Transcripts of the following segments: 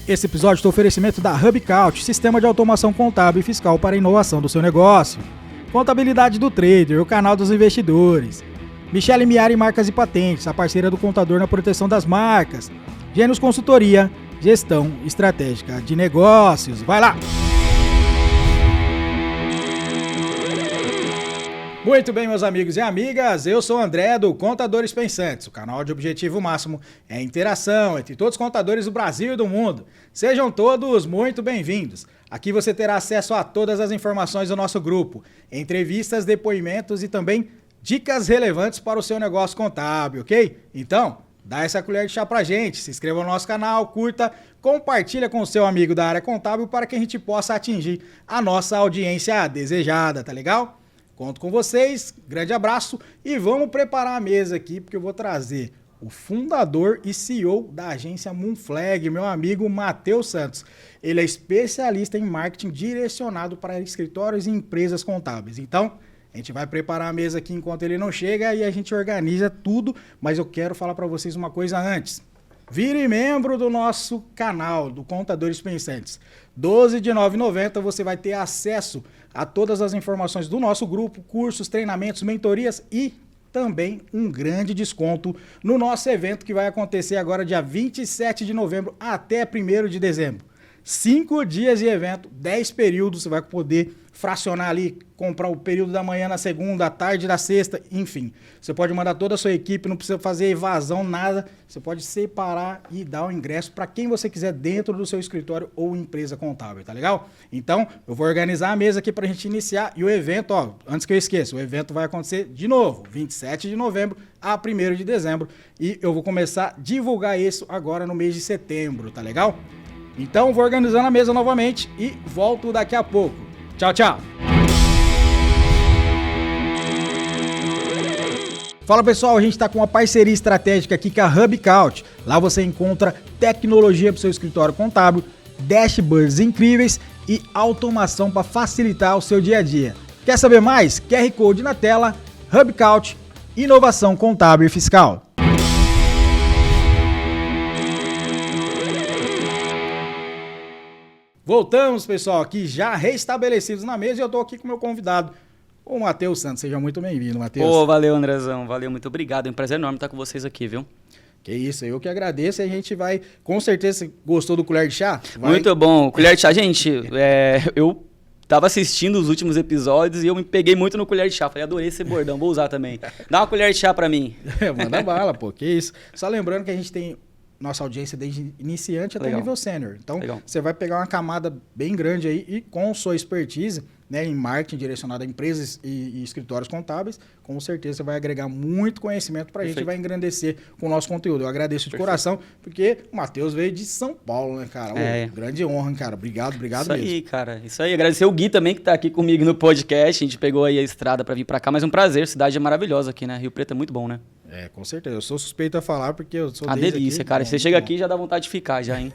Esse episódio tem oferecimento da HubCount, sistema de automação contábil e fiscal para a inovação do seu negócio. Contabilidade do Trader, o canal dos investidores. Michele Miari Marcas e Patentes, a parceira do contador na proteção das marcas. Gênios Consultoria, gestão estratégica de negócios. Vai lá! Muito bem, meus amigos e amigas, eu sou o André do Contadores Pensantes. O canal de objetivo máximo é a interação entre todos os contadores do Brasil e do mundo. Sejam todos muito bem-vindos. Aqui você terá acesso a todas as informações do nosso grupo, entrevistas, depoimentos e também dicas relevantes para o seu negócio contábil, ok? Então, dá essa colher de chá pra gente, se inscreva no nosso canal, curta, compartilha com o seu amigo da área contábil para que a gente possa atingir a nossa audiência desejada, tá legal? Conto com vocês, grande abraço e vamos preparar a mesa aqui porque eu vou trazer o fundador e CEO da agência Moonflag, meu amigo Matheus Santos. Ele é especialista em marketing direcionado para escritórios e empresas contábeis. Então, a gente vai preparar a mesa aqui enquanto ele não chega e a gente organiza tudo, mas eu quero falar para vocês uma coisa antes. Vire membro do nosso canal, do Contadores Pensantes. 12 de R$ 9,90 você vai ter acesso a todas as informações do nosso grupo, cursos, treinamentos, mentorias e também um grande desconto no nosso evento que vai acontecer agora dia 27 de novembro até 1º de dezembro. 5 dias de evento, 10 períodos, você vai poder fracionar ali, comprar o período da manhã na segunda, a tarde da sexta, enfim. Você pode mandar toda a sua equipe, não precisa fazer evasão, nada. Você pode separar e dar o ingresso para quem você quiser dentro do seu escritório ou empresa contábil, tá legal? Então, eu vou organizar a mesa aqui para a gente iniciar e o evento, ó, antes que eu esqueça, o evento vai acontecer de novo, 27 de novembro a 1º de dezembro e eu vou começar a divulgar isso agora no mês de setembro, tá legal? Então, vou organizando a mesa novamente e volto daqui a pouco. Tchau, tchau! Fala pessoal, a gente está com uma parceria estratégica aqui com a HubCount. Lá você encontra tecnologia para o seu escritório contábil, dashboards incríveis e automação para facilitar o seu dia a dia. Quer saber mais? QR Code na tela, HubCount, inovação contábil e fiscal. Voltamos, pessoal, aqui já restabelecidos na mesa e eu tô aqui com o meu convidado, o Matheus Santos. Seja muito bem-vindo, Matheus. Pô, valeu, Andrezão. Valeu, muito obrigado. É um prazer enorme estar com vocês aqui, viu? Que isso, eu que agradeço e a gente vai, com certeza, você gostou do colher de chá? Muito bom. Colher de chá, gente, eu tava assistindo os últimos episódios e eu me peguei muito no colher de chá. Falei, adorei esse bordão, vou usar também. Dá uma colher de chá pra mim. Manda bala, pô, que isso. Só lembrando que a gente tem nossa audiência desde iniciante até nível sênior. Então, você vai pegar uma camada bem grande aí e com sua expertise, né, em marketing direcionado a empresas e escritórios contábeis, com certeza você vai agregar muito conhecimento para a gente e vai engrandecer com o nosso conteúdo. Eu agradeço de coração, porque o Matheus veio de São Paulo, né, cara? Grande honra, cara. Obrigado mesmo. Isso aí, cara. Isso aí. Agradecer o Gui também, que tá aqui comigo no podcast. A gente pegou aí a estrada para vir para cá, mas é um prazer. A cidade é maravilhosa aqui, né? Rio Preto é muito bom, né? É, com certeza. Eu sou suspeito a falar porque eu sou a delícia, aqui, cara. Você chega aqui já dá vontade de ficar, já, hein?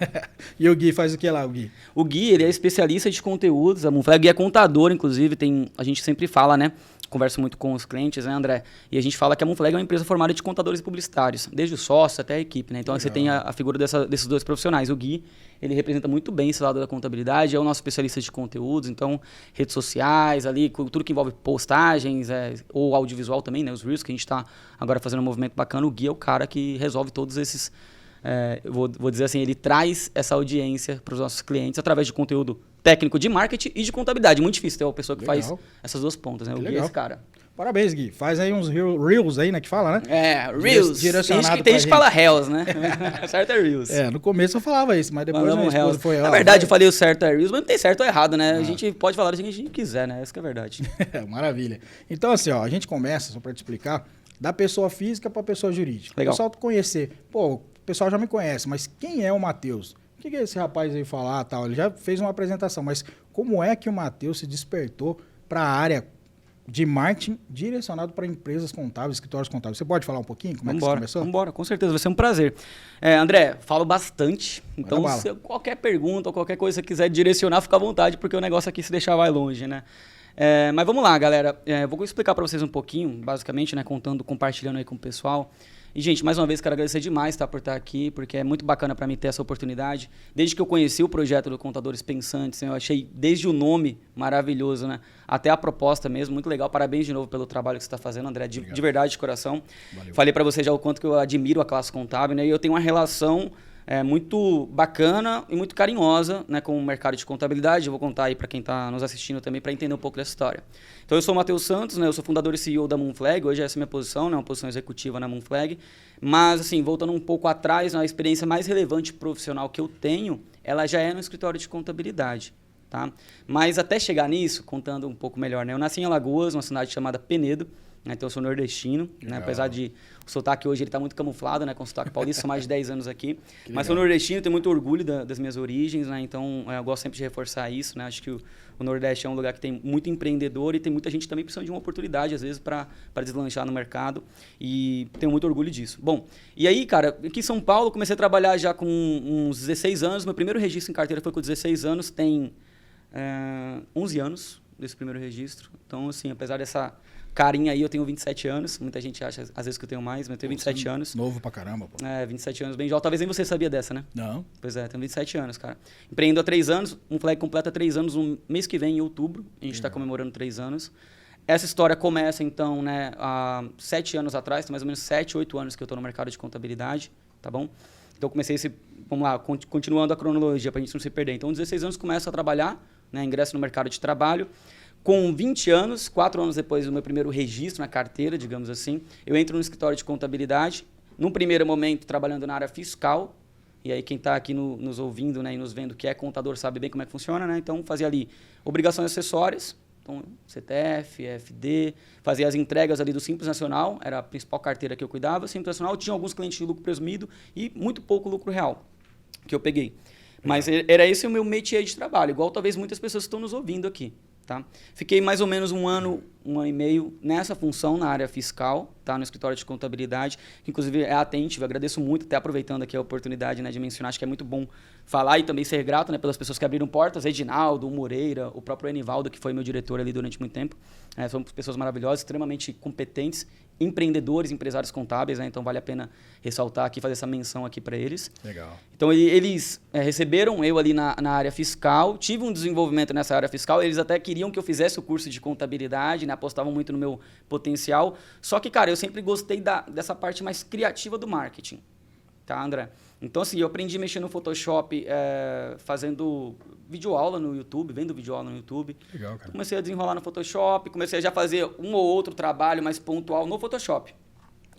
E o Gui faz o que lá, o Gui? O Gui, ele é especialista de conteúdos. O Gui é contador, inclusive. A gente sempre fala, né? Converso muito com os clientes, né, André? E a gente fala que a Moonflag é uma empresa formada de contadores e publicitários, desde o sócio até a equipe, né? Então, você tem a figura desses dois profissionais. O Gui, ele representa muito bem esse lado da contabilidade, é o nosso especialista de conteúdos, então, redes sociais, ali, tudo que envolve postagens, ou audiovisual também, né? Os Reels, que a gente está agora fazendo um movimento bacana. O Gui é o cara que resolve todos esses... vou dizer assim, ele traz essa audiência para os nossos clientes através de conteúdo técnico de marketing e de contabilidade. Muito difícil ter uma pessoa que faz essas duas pontas, né? O Gui é esse cara. Parabéns, Gui. Faz aí uns Reels aí, né, que fala, né? Reels. Tem gente que fala Reels, né? Certo é Reels. No começo eu falava isso, mas depois a esposa foi... Na verdade, eu falei o certo é Reels, mas não tem certo ou errado, né? A gente pode falar do que a gente quiser, né? Essa que é a verdade. Maravilha. Então, assim, ó, a gente começa, só para te explicar, da pessoa física para pessoa jurídica. Legal. O pessoal conhecer. Pô, o pessoal já me conhece, mas quem é o Matheus? O que esse rapaz aí falar tal? Ele já fez uma apresentação, mas como é que o Matheus se despertou para a área de marketing direcionado para empresas contábeis, escritórios contábeis? Você pode falar um pouquinho como é que você começou? Vambora, com certeza, vai ser um prazer. André, falo bastante, então se qualquer pergunta ou qualquer coisa que você quiser direcionar, fica à vontade, porque o negócio aqui se deixar vai longe, né? Mas vamos lá, galera. Vou explicar para vocês um pouquinho, basicamente, né, compartilhando aí com o pessoal. E, gente, mais uma vez, quero agradecer demais, tá, por estar aqui, porque é muito bacana para mim ter essa oportunidade. Desde que eu conheci o projeto do Contadores Pensantes, eu achei desde o nome maravilhoso, né? Até a proposta mesmo, muito legal. Parabéns de novo pelo trabalho que você está fazendo, André, de verdade, de coração. Valeu. Falei para você já o quanto que eu admiro a classe contábil, né? E eu tenho uma relação muito bacana e muito carinhosa, né, com o mercado de contabilidade. Eu vou contar aí para quem está nos assistindo também, para entender um pouco dessa história. Então, eu sou o Matheus Santos, né, eu sou fundador e CEO da Moonflag. Hoje essa é a minha posição, né, uma posição executiva na Moonflag. Mas, assim, voltando um pouco atrás, a experiência mais relevante profissional que eu tenho, ela já é no escritório de contabilidade. Tá? Mas até chegar nisso, contando um pouco melhor, né, eu nasci em Alagoas, uma cidade chamada Penedo. Então eu sou nordestino, né? Apesar de o sotaque hoje ele está muito camuflado, né? Com o sotaque paulista, sou mais de 10 anos aqui. Mas sou nordestino, tenho muito orgulho das minhas origens, né? Então eu gosto sempre de reforçar isso, né? Acho que o Nordeste é um lugar que tem muito empreendedor e tem muita gente também precisando de uma oportunidade, às vezes, para deslanchar no mercado. E tenho muito orgulho disso. Bom, e aí, cara, aqui em São Paulo, comecei a trabalhar já com uns 16 anos. Meu primeiro registro em carteira foi com 16 anos, tem 11 anos desse primeiro registro. Então, assim, apesar dessa carinha aí, eu tenho 27 anos. Muita gente acha, às vezes, que eu tenho mais, mas eu tenho 27 anos. Novo pra caramba, pô. 27 anos, bem jovem. Talvez nem você sabia dessa, né? Não. Pois é, tenho 27 anos, cara. Empreendo há 3 anos. Moonflag completa 3 anos no mês que vem, em outubro. A gente está comemorando 3 anos. Essa história começa, então, né, há 7 anos atrás. Tem mais ou menos 7, 8 anos que eu estou no mercado de contabilidade, tá bom? Então, eu comecei vamos lá, continuando a cronologia, para a gente não se perder. Então, 16 anos, começo a trabalhar, né, ingresso no mercado de trabalho. Com 20 anos, 4 anos depois do meu primeiro registro na carteira, digamos assim, eu entro no escritório de contabilidade, num primeiro momento trabalhando na área fiscal, e aí quem está aqui nos ouvindo, né, e nos vendo que é contador sabe bem como é que funciona, né? Então fazia ali obrigações acessórias, então CTF, FD, fazia as entregas ali do Simples Nacional, era a principal carteira que eu cuidava. Simples Nacional tinha alguns clientes de lucro presumido e muito pouco lucro real que eu peguei. Mas era esse o meu métier de trabalho, igual talvez muitas pessoas que estão nos ouvindo aqui. Tá? Fiquei mais ou menos um ano e meio nessa função na área fiscal, tá? No escritório de contabilidade, que inclusive é atento. Eu agradeço muito, até aproveitando aqui a oportunidade, né, de mencionar, acho que é muito bom falar e também ser grato, né, pelas pessoas que abriram portas, Edinaldo, o Moreira, o próprio Enivaldo, que foi meu diretor ali durante muito tempo. São pessoas maravilhosas, extremamente competentes, empreendedores, empresários contábeis, né? Então vale a pena ressaltar aqui, fazer essa menção aqui para eles. Legal. Então eles receberam eu ali na área fiscal, tive um desenvolvimento nessa área fiscal, eles até queriam que eu fizesse o curso de contabilidade, né? Apostavam muito no meu potencial, só que, cara, eu sempre gostei dessa parte mais criativa do marketing, tá, André? Então, assim, eu aprendi a mexer no Photoshop fazendo videoaula no YouTube, vendo videoaula no YouTube. Legal, cara. Comecei a desenrolar no Photoshop, comecei a já fazer um ou outro trabalho mais pontual no Photoshop,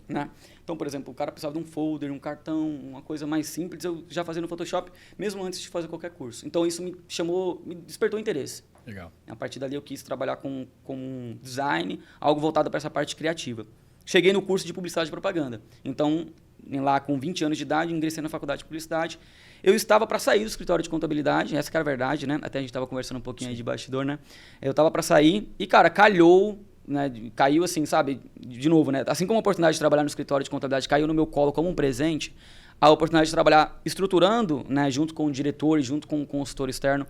né? Então, por exemplo, o cara precisava de um folder, um cartão, uma coisa mais simples, eu já fazia no Photoshop, mesmo antes de fazer qualquer curso. Então, isso me despertou interesse. Legal. A partir dali, eu quis trabalhar com design, algo voltado para essa parte criativa. Cheguei no curso de publicidade e propaganda. Então, lá com 20 anos de idade, ingressei na faculdade de publicidade. Eu estava para sair do escritório de contabilidade, essa que era a verdade, né? Até a gente estava conversando um pouquinho aí de bastidor, né? Eu estava para sair e, cara, calhou, né? Caiu assim, sabe? De novo, né? Assim como a oportunidade de trabalhar no escritório de contabilidade caiu no meu colo como um presente, a oportunidade de trabalhar estruturando, né? Junto com o diretor e junto com o consultor externo,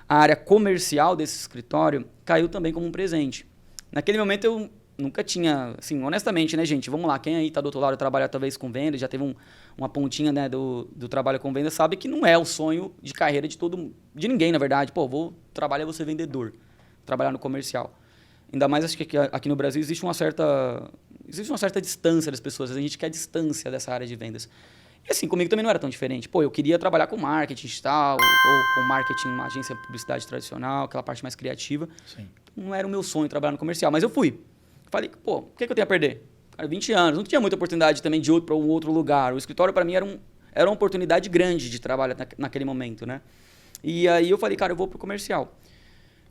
a área comercial desse escritório caiu também como um presente. Naquele momento eu nunca tinha, assim, honestamente, né, gente? Vamos lá, quem aí tá do outro lado trabalha talvez com venda, já teve uma pontinha, né, do trabalho com venda, sabe que não é o sonho de carreira de ninguém, na verdade. Pô, vou ser vendedor, trabalhar no comercial. Ainda mais acho que aqui no Brasil existe uma certa distância das pessoas, a gente quer distância dessa área de vendas. E assim, comigo também não era tão diferente. Pô, eu queria trabalhar com marketing digital, ou com marketing, uma agência de publicidade tradicional, aquela parte mais criativa. Sim. Não era o meu sonho trabalhar no comercial, mas eu fui. Falei, pô, o que eu tenho a perder? Cara, 20 anos, não tinha muita oportunidade também de ir para um outro lugar. O escritório, para mim, era uma oportunidade grande de trabalhar naquele momento, né? E aí eu falei, cara, eu vou pro comercial.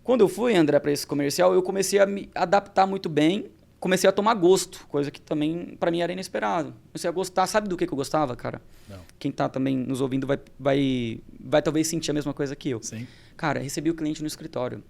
Quando eu fui, André, para esse comercial, eu comecei a me adaptar muito bem, comecei a tomar gosto, coisa que também, para mim, era inesperado. Comecei a gostar, sabe do que eu gostava, cara? Não. Quem tá também nos ouvindo vai talvez sentir a mesma coisa que eu. Sim. Cara, recebi o cliente no escritório.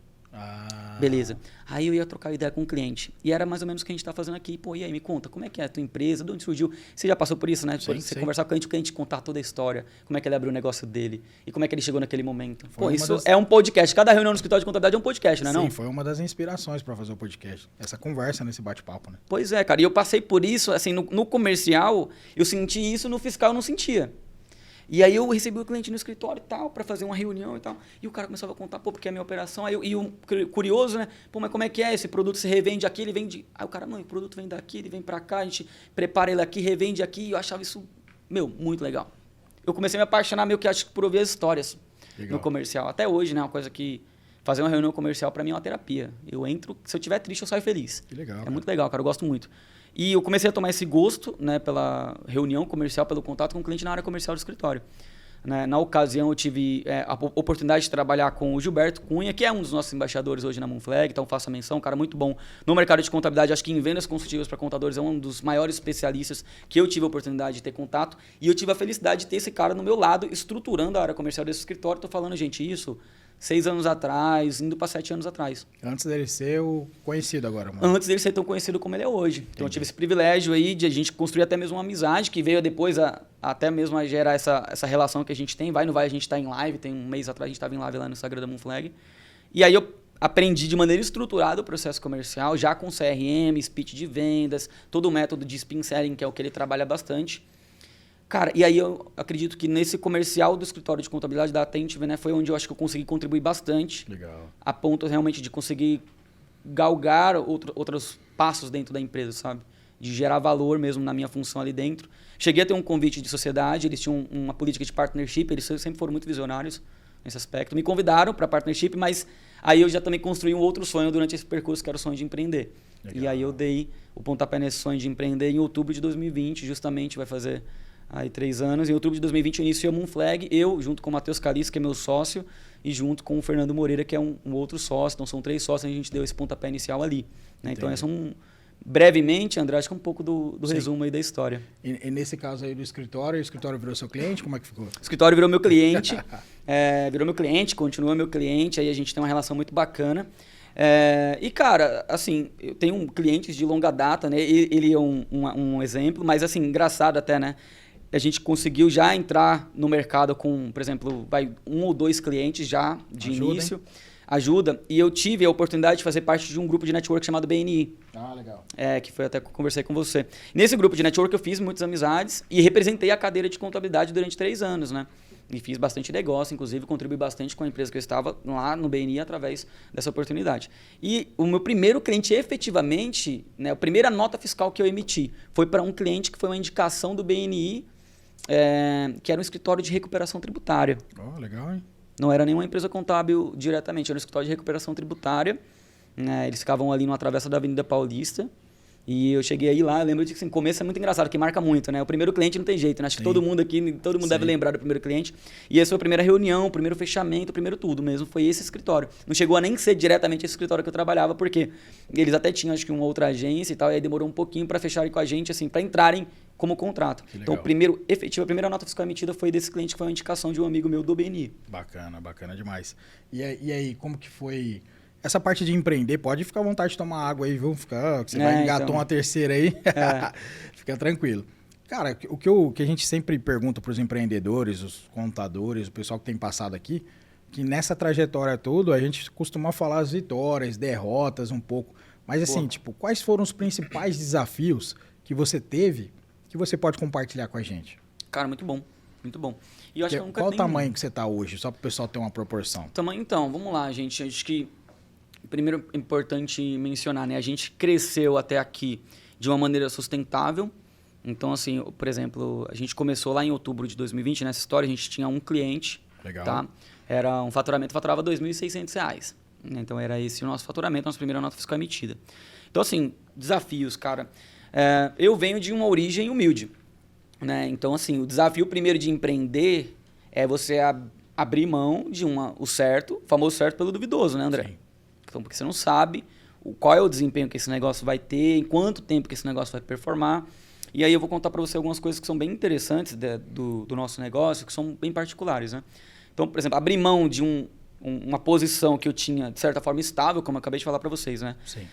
Beleza. Aí eu ia trocar ideia com o cliente. E era mais ou menos o que a gente está fazendo aqui. Pô, e aí, me conta, como é que é a tua empresa? De onde surgiu? Você já passou por isso, né? Você conversar com o cliente contar toda a história. Como é que ele abriu o negócio dele. E como é que ele chegou naquele momento. Pô, isso é um podcast. Cada reunião no escritório de contabilidade é um podcast, né? Sim, foi uma das inspirações para fazer o podcast. Essa conversa nesse bate-papo, né? Pois é, cara. E eu passei por isso, assim, no comercial, eu senti isso, no fiscal eu não sentia. E aí eu recebi o cliente no escritório e tal, para fazer uma reunião e tal. E o cara começava a contar, pô, porque é a minha operação. Aí e o curioso, né? Pô, mas como é que é? Esse produto se revende aqui, ele vende... Aí o cara, não, o produto vem daqui, ele vem para cá, a gente prepara ele aqui, revende aqui. E eu achava isso, muito legal. Eu comecei a me apaixonar meio que, acho que por ouvir as histórias no comercial. Até hoje, né? Uma coisa que... Fazer uma reunião comercial, para mim, é uma terapia. Eu entro, se eu estiver triste, eu saio feliz. Que legal. É muito legal, cara. Eu gosto muito. E eu comecei a tomar esse gosto, né, pela reunião comercial, pelo contato com o cliente na área comercial do escritório. Né? Na ocasião, eu tive a oportunidade de trabalhar com o Gilberto Cunha, que é um dos nossos embaixadores hoje na Moonflag, então faço a menção, um cara muito bom no mercado de contabilidade. Acho que em vendas consultivas para contadores é um dos maiores especialistas que eu tive a oportunidade de ter contato. E eu tive a felicidade de ter esse cara no meu lado, estruturando a área comercial desse escritório. Estou falando, gente, isso 6 anos atrás, indo para 7 anos atrás. Antes dele ser o conhecido agora, mano. Antes dele ser tão conhecido como ele é hoje. Entendi. Então eu tive esse privilégio aí de a gente construir até mesmo uma amizade, que veio depois até mesmo a gerar essa relação que a gente tem. Vai no vai, a gente está em live, tem um mês atrás a gente estava em live lá no Instagram da Moonflag. E aí eu aprendi de maneira estruturada o processo comercial, já com CRM, speech de vendas, todo o método de spin selling, que é o que ele trabalha bastante. Cara, e aí eu acredito que nesse comercial do escritório de contabilidade da Attentive, né, foi onde eu acho que eu consegui contribuir bastante. Legal. A ponto realmente de conseguir galgar outros passos dentro da empresa, sabe? De gerar valor mesmo na minha função ali dentro. Cheguei a ter um convite de sociedade, eles tinham uma política de partnership, eles sempre foram muito visionários nesse aspecto. Me convidaram para partnership, mas aí eu já também construí um outro sonho durante esse percurso, que era o sonho de empreender. Legal. E aí eu dei o pontapé nesse sonho de empreender em outubro de 2020, justamente vai fazer... Aí 3 anos, em outubro de 2020 eu iniciei a Moonflag, eu junto com o Matheus Caliço, que é meu sócio, e junto com o Fernando Moreira, que é um outro sócio. Então são 3 sócios, a gente deu esse pontapé inicial ali. Né? Então essa brevemente, André, acho que é um pouco do resumo aí da história. E nesse caso aí do escritório, o escritório virou seu cliente? Como é que ficou? O escritório virou meu cliente, continua meu cliente, aí a gente tem uma relação muito bacana. E, cara, assim, eu tenho clientes de longa data, né? Ele é um exemplo, mas, assim, engraçado até, né? A gente conseguiu já entrar no mercado com, por exemplo, 1 ou 2 clientes já de início. Ajuda. E eu tive a oportunidade de fazer parte de um grupo de network chamado BNI. Ah, legal. Que foi até que eu conversei com você. Nesse grupo de network eu fiz muitas amizades e representei a cadeira de contabilidade durante 3 anos, né? E fiz bastante negócio, inclusive contribuí bastante com a empresa que eu estava lá no BNI através dessa oportunidade. E o meu primeiro cliente efetivamente, né, a primeira nota fiscal que eu emiti foi para um cliente que foi uma indicação do BNI, que era um escritório de recuperação tributária. Oh, legal, hein? Não era nenhuma empresa contábil diretamente, era um escritório de recuperação tributária. Né? Eles ficavam ali numa travessa da Avenida Paulista. E eu cheguei aí lá, eu lembro de que assim, começo é muito engraçado, que marca muito, né? O primeiro cliente não tem jeito, né? Acho que todo mundo deve lembrar do primeiro cliente. E essa foi a primeira reunião, o primeiro fechamento, o primeiro tudo mesmo, foi esse escritório. Não chegou a nem ser diretamente esse escritório que eu trabalhava, porque eles até tinham, acho que, uma outra agência e tal, e aí demorou um pouquinho para fecharem com a gente, assim, para entrarem como contrato. Então, a primeira nota fiscal emitida foi desse cliente, que foi uma indicação de um amigo meu do BNI. Bacana, bacana demais. E aí, como que foi... Essa parte de empreender, pode ficar à vontade de tomar água aí, viu? Você vai engatar uma terceira aí, fica tranquilo. Cara, o que a gente sempre pergunta para os empreendedores, os contadores, o pessoal que tem passado aqui, que nessa trajetória toda a gente costuma falar as vitórias, derrotas um pouco. Mas assim, quais foram os principais desafios que você teve que você pode compartilhar com a gente? Cara, muito bom, muito bom. E eu acho que qual o tamanho que você está hoje, só para o pessoal ter uma proporção? Tamanho, então, vamos lá, gente. Acho que primeiro é importante mencionar, né? A gente cresceu até aqui de uma maneira sustentável. Então, assim, por exemplo, a gente começou lá em outubro de 2020, nessa história, a gente tinha um cliente. Legal. Tá? Era um faturamento, faturava R$ 2.600. Então, era esse o nosso faturamento, nossa primeira nota fiscal emitida. Então, assim, desafios, cara. Eu venho de uma origem humilde, né? Então, assim, o desafio primeiro de empreender é você abrir mão de o certo, o famoso certo pelo duvidoso, né, André? Sim. Então, porque você não sabe qual é o desempenho que esse negócio vai ter, em quanto tempo que esse negócio vai performar. E aí eu vou contar para você algumas coisas que são bem interessantes do nosso negócio, que são bem particulares, né? Então, por exemplo, abrir mão de uma posição que eu tinha, de certa forma, estável, como eu acabei de falar para vocês, né? Sim.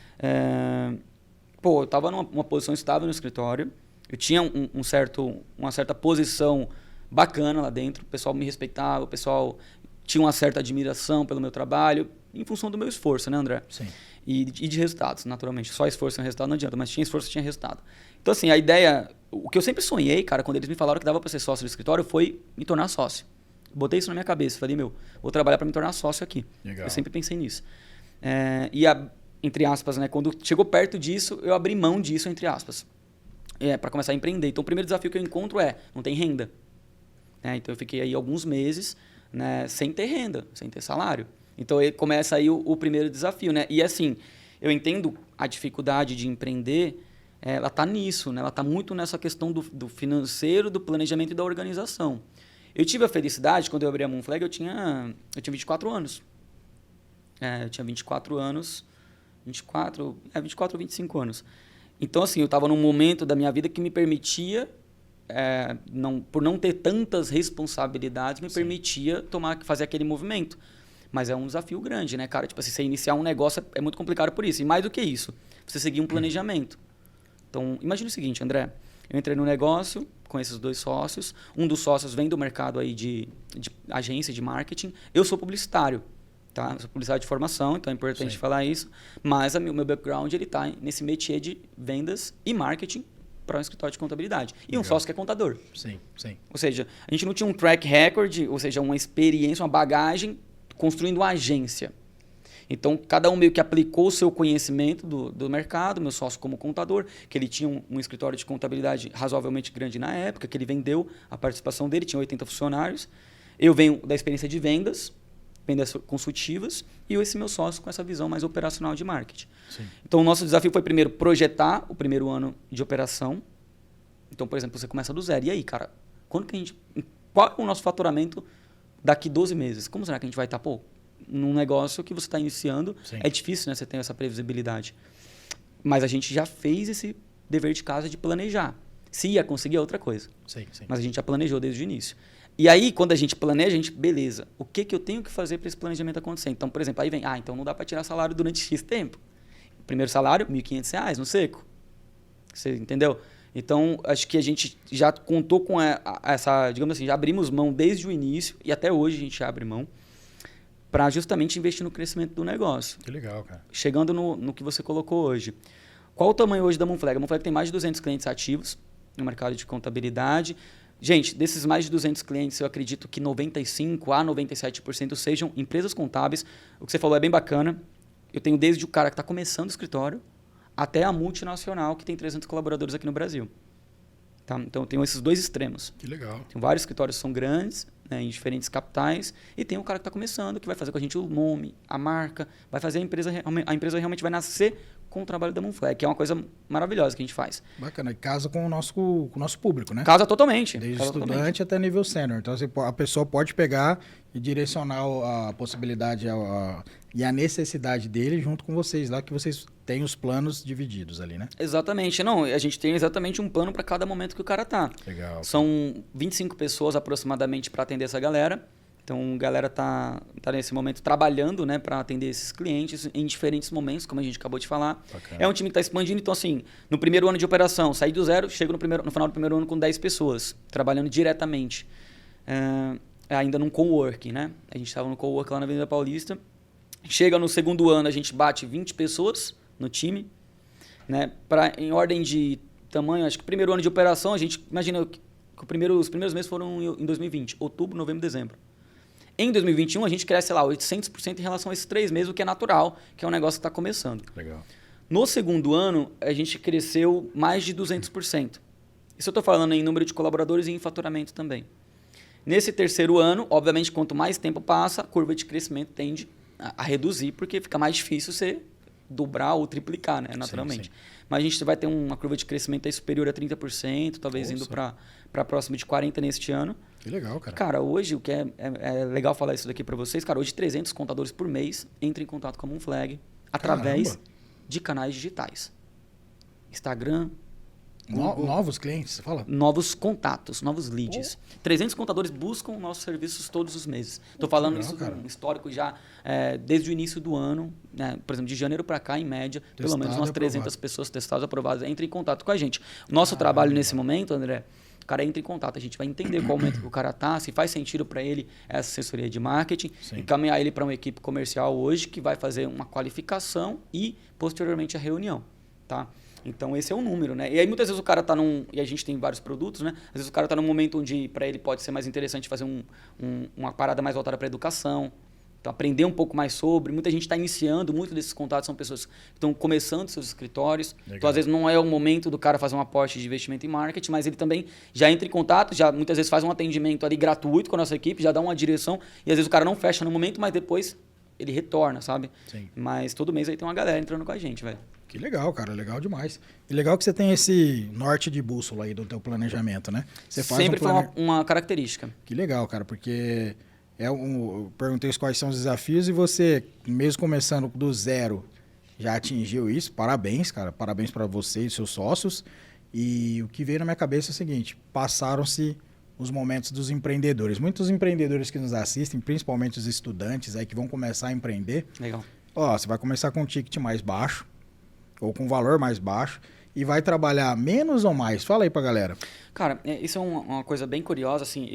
Eu estava numa posição estável no escritório, eu tinha uma certa posição bacana lá dentro, o pessoal me respeitava, o pessoal tinha uma certa admiração pelo meu trabalho, em função do meu esforço, né, André? Sim. E de resultados, naturalmente. Só esforço sem resultado não adianta, mas tinha esforço, tinha resultado. Então, assim, a ideia... O que eu sempre sonhei, cara, quando eles me falaram que dava para ser sócio do escritório, foi me tornar sócio. Botei isso na minha cabeça. Falei, vou trabalhar para me tornar sócio aqui. Legal. Eu sempre pensei nisso. Entre aspas, né, quando chegou perto disso, eu abri mão disso, entre aspas. Para começar a empreender. Então, o primeiro desafio que eu encontro não tem renda. Então, eu fiquei aí alguns meses, né, sem ter renda, sem ter salário. Então, começa aí o primeiro desafio, né? E assim, eu entendo a dificuldade de empreender, ela está nisso, né? Ela está muito nessa questão do financeiro, do planejamento e da organização. Eu tive a felicidade, quando eu abri a Moonflag, eu tinha 24 anos. Eu tinha 24 anos, 24 ou 25 anos. Então, assim, eu estava num momento da minha vida que me permitia, por não ter tantas responsabilidades, me permitia fazer aquele movimento. Mas é um desafio grande, né, cara? Tipo assim, você iniciar um negócio é muito complicado por isso. E mais do que isso, você seguir um planejamento. Então, imagina o seguinte, André. Eu entrei no negócio com esses 2 sócios. Um dos sócios vem do mercado aí de agência de marketing. Eu sou publicitário, tá? Eu sou publicitário de formação, então é importante falar isso. Mas o meu background ele tá nesse métier de vendas e marketing para um escritório de contabilidade. E um sócio que é contador. Sim. Ou seja, a gente não tinha um track record, ou seja, uma experiência, uma bagagem construindo uma agência. Então, cada um meio que aplicou o seu conhecimento do mercado, meu sócio como contador, que ele tinha um escritório de contabilidade razoavelmente grande na época, que ele vendeu a participação dele, tinha 80 funcionários. Eu venho da experiência de vendas consultivas, e esse meu sócio com essa visão mais operacional de marketing. Sim. Então, o nosso desafio foi primeiro projetar o primeiro ano de operação. Então, por exemplo, você começa do zero. E aí, cara, qual é o nosso faturamento daqui 12 meses? Como será que a gente vai estar? Num negócio que você está iniciando, é difícil, né? Você ter essa previsibilidade. Mas a gente já fez esse dever de casa de planejar. Se ia conseguir é outra coisa. Sim. Mas a gente já planejou desde o início. E aí, quando a gente planeja, beleza, o que eu tenho que fazer para esse planejamento acontecer? Então, por exemplo, aí vem, então não dá para tirar salário durante X tempo. Primeiro salário, R$ 1.500 no seco. Você entendeu? Então, acho que a gente já contou com essa, digamos assim, já abrimos mão desde o início, e até hoje a gente já abre mão, para justamente investir no crescimento do negócio. Que legal, cara. Chegando no que você colocou hoje. Qual o tamanho hoje da Moonflag? A Moonflag tem mais de 200 clientes ativos no mercado de contabilidade. Gente, desses mais de 200 clientes, eu acredito que 95% a 97% sejam empresas contábeis. O que você falou é bem bacana. Eu tenho desde o cara que está começando o escritório até a multinacional que tem 300 colaboradores aqui no Brasil. Tá? Então, eu tenho esses 2 extremos. Que legal. Tem vários escritórios que são grandes, né, em diferentes capitais, e tem o cara que está começando, que vai fazer com a gente o nome, a marca, vai fazer a empresa realmente vai nascer com o trabalho da Moonflag, que é uma coisa maravilhosa que a gente faz. Bacana, e casa com o nosso público, né? Casa totalmente. Desde casa estudante totalmente. até nível sênior. Então, a pessoa pode pegar e direcionar a possibilidade e a necessidade dele junto com vocês lá, que vocês têm os planos divididos ali, né? Exatamente. Não, a gente tem exatamente um plano para cada momento que o cara tá. Legal. São 25 pessoas aproximadamente para atender essa galera. Então, a galera tá nesse momento trabalhando, né, para atender esses clientes em diferentes momentos, como a gente acabou de falar. Bacana. É um time que está expandindo. Então, assim, no primeiro ano de operação, saí do zero, chego no final do primeiro ano com 10 pessoas, trabalhando diretamente. Ainda num coworking, né? A gente estava no coworking lá na Avenida Paulista. Chega no segundo ano, a gente bate 20 pessoas no time. Né? Em ordem de tamanho, acho que o primeiro ano de operação, a gente imagina que os primeiros meses foram em 2020, outubro, novembro, dezembro. Em 2021, a gente cresce, sei lá, 800% em relação a esses 3 meses, o que é natural, que é um negócio que está começando. Legal. No segundo ano, a gente cresceu mais de 200%. Isso eu estou falando em número de colaboradores e em faturamento também. Nesse terceiro ano, obviamente, quanto mais tempo passa, a curva de crescimento tende a reduzir, porque fica mais difícil você dobrar ou triplicar, né, naturalmente. Sim. Mas a gente vai ter uma curva de crescimento aí superior a 30%, talvez indo para próximo de 40% neste ano. Que legal, cara. Cara, hoje, o que é legal falar isso daqui para vocês, cara, hoje 300 contadores por mês entram em contato com a Moonflag através de canais digitais. Instagram, Novos clientes, você fala? Novos contatos, novos leads. 300 contadores buscam nossos serviços todos os meses. Estou falando legal, isso cara. de um histórico já desde o início do ano, né? Por exemplo, de janeiro para cá, em média, pelo menos umas 300 pessoas testadas, aprovadas, entram em contato com a gente. Nosso trabalho nesse momento, André, o cara entra em contato, a gente vai entender qual momento que o cara tá, se faz sentido para ele essa assessoria de marketing, encaminhar ele para uma equipe comercial hoje que vai fazer uma qualificação e, posteriormente, a reunião, tá? Então, esse é o número, né? E aí, muitas vezes, o cara tá e a gente tem vários produtos, né? Às vezes, o cara tá num momento onde, para ele, pode ser mais interessante fazer uma parada mais voltada para educação. Então, aprender um pouco mais sobre. Muita gente está iniciando, muitos desses contatos são pessoas que estão começando seus escritórios. Legal. Então, às vezes, não é o momento do cara fazer um aporte de investimento em marketing, mas ele também já entra em contato, já muitas vezes faz um atendimento ali gratuito com a nossa equipe, já dá uma direção, e às vezes o cara não fecha no momento, mas depois ele retorna, sabe? Sim. Mas todo mês aí tem uma galera entrando com a gente, velho. Que legal, cara, legal demais. E legal que você tem esse norte de bússola aí do teu planejamento, né? Você faz sempre foi uma característica. Que legal, cara, porque eu perguntei quais são os desafios e você, mesmo começando do zero, já atingiu isso. Parabéns, cara, parabéns para você e seus sócios. E o que veio na minha cabeça é o seguinte, passaram-se os momentos dos empreendedores. Muitos empreendedores que nos assistem, principalmente os estudantes aí que vão começar a empreender. Legal. Ó, você vai começar com um ticket mais baixo, ou com valor mais baixo, e vai trabalhar menos ou mais? Fala aí pra galera. Cara, isso é uma coisa bem curiosa, assim,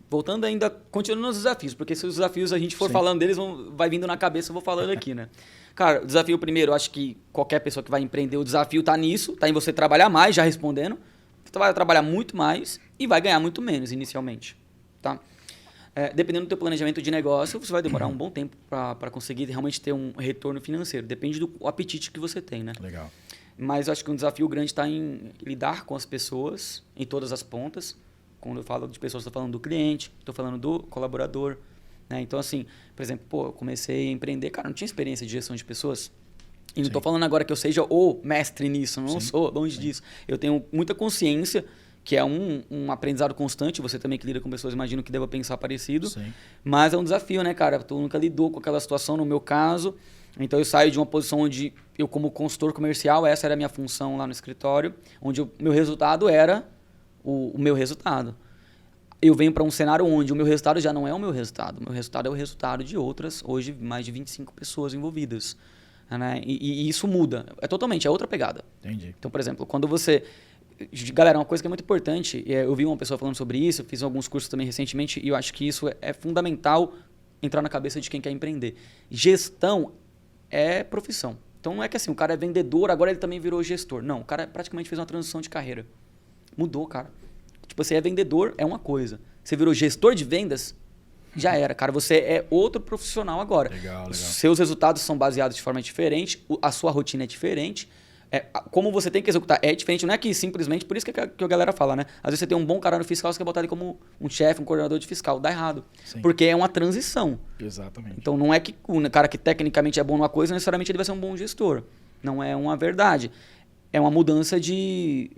voltando ainda, continuando nos desafios, porque se os desafios a gente for falando deles, vai vindo na cabeça, eu vou falando aqui, né? Cara, o desafio primeiro, eu acho que qualquer pessoa que vai empreender, o desafio tá nisso, tá em você trabalhar mais, já respondendo, você vai trabalhar muito mais e vai ganhar muito menos inicialmente, tá? Dependendo do teu planejamento de negócio, você vai demorar um bom tempo para conseguir realmente ter um retorno financeiro. Depende do apetite que você tem, né? Legal. Mas eu acho que um desafio grande está em lidar com as pessoas em todas as pontas. Quando eu falo de pessoas, estou falando do cliente, estou falando do colaborador, né? Então, assim, por exemplo, eu comecei a empreender, cara, não tinha experiência de gestão de pessoas. E não estou falando agora que eu seja o mestre nisso, não sou, longe disso. Eu tenho muita consciência que é um aprendizado constante, você também que lida com pessoas, imagino que deva pensar parecido, mas é um desafio, né, cara? Tu nunca lidou com aquela situação, no meu caso, então eu saio de uma posição onde eu, como consultor comercial, essa era a minha função lá no escritório, onde o meu resultado era o meu resultado. Eu venho para um cenário onde o meu resultado já não é o meu resultado é o resultado de outras, hoje mais de 25 pessoas envolvidas, né? E isso muda, é outra pegada. Entendi. Então, por exemplo, quando você... Galera, uma coisa que é muito importante, eu vi uma pessoa falando sobre isso, fiz alguns cursos também recentemente, e eu acho que isso é fundamental entrar na cabeça de quem quer empreender. Gestão é profissão. Então não é que assim, o cara é vendedor, agora ele também virou gestor. Não, o cara praticamente fez uma transição de carreira. Mudou, cara. Tipo, você é vendedor, é uma coisa. Você virou gestor de vendas, já era, cara. Você é outro profissional agora. Legal. Os seus resultados são baseados de forma diferente, a sua rotina é diferente. Como você tem que executar é diferente, não é que simplesmente, por isso que a galera fala, né? Às vezes você tem um bom cara no fiscal, você quer botar ele como um chefe, um coordenador de fiscal, dá errado. Sim. Porque é uma transição. Exatamente. Então não é que o cara que tecnicamente é bom numa coisa, necessariamente ele vai ser um bom gestor. Não é uma verdade. É uma mudança de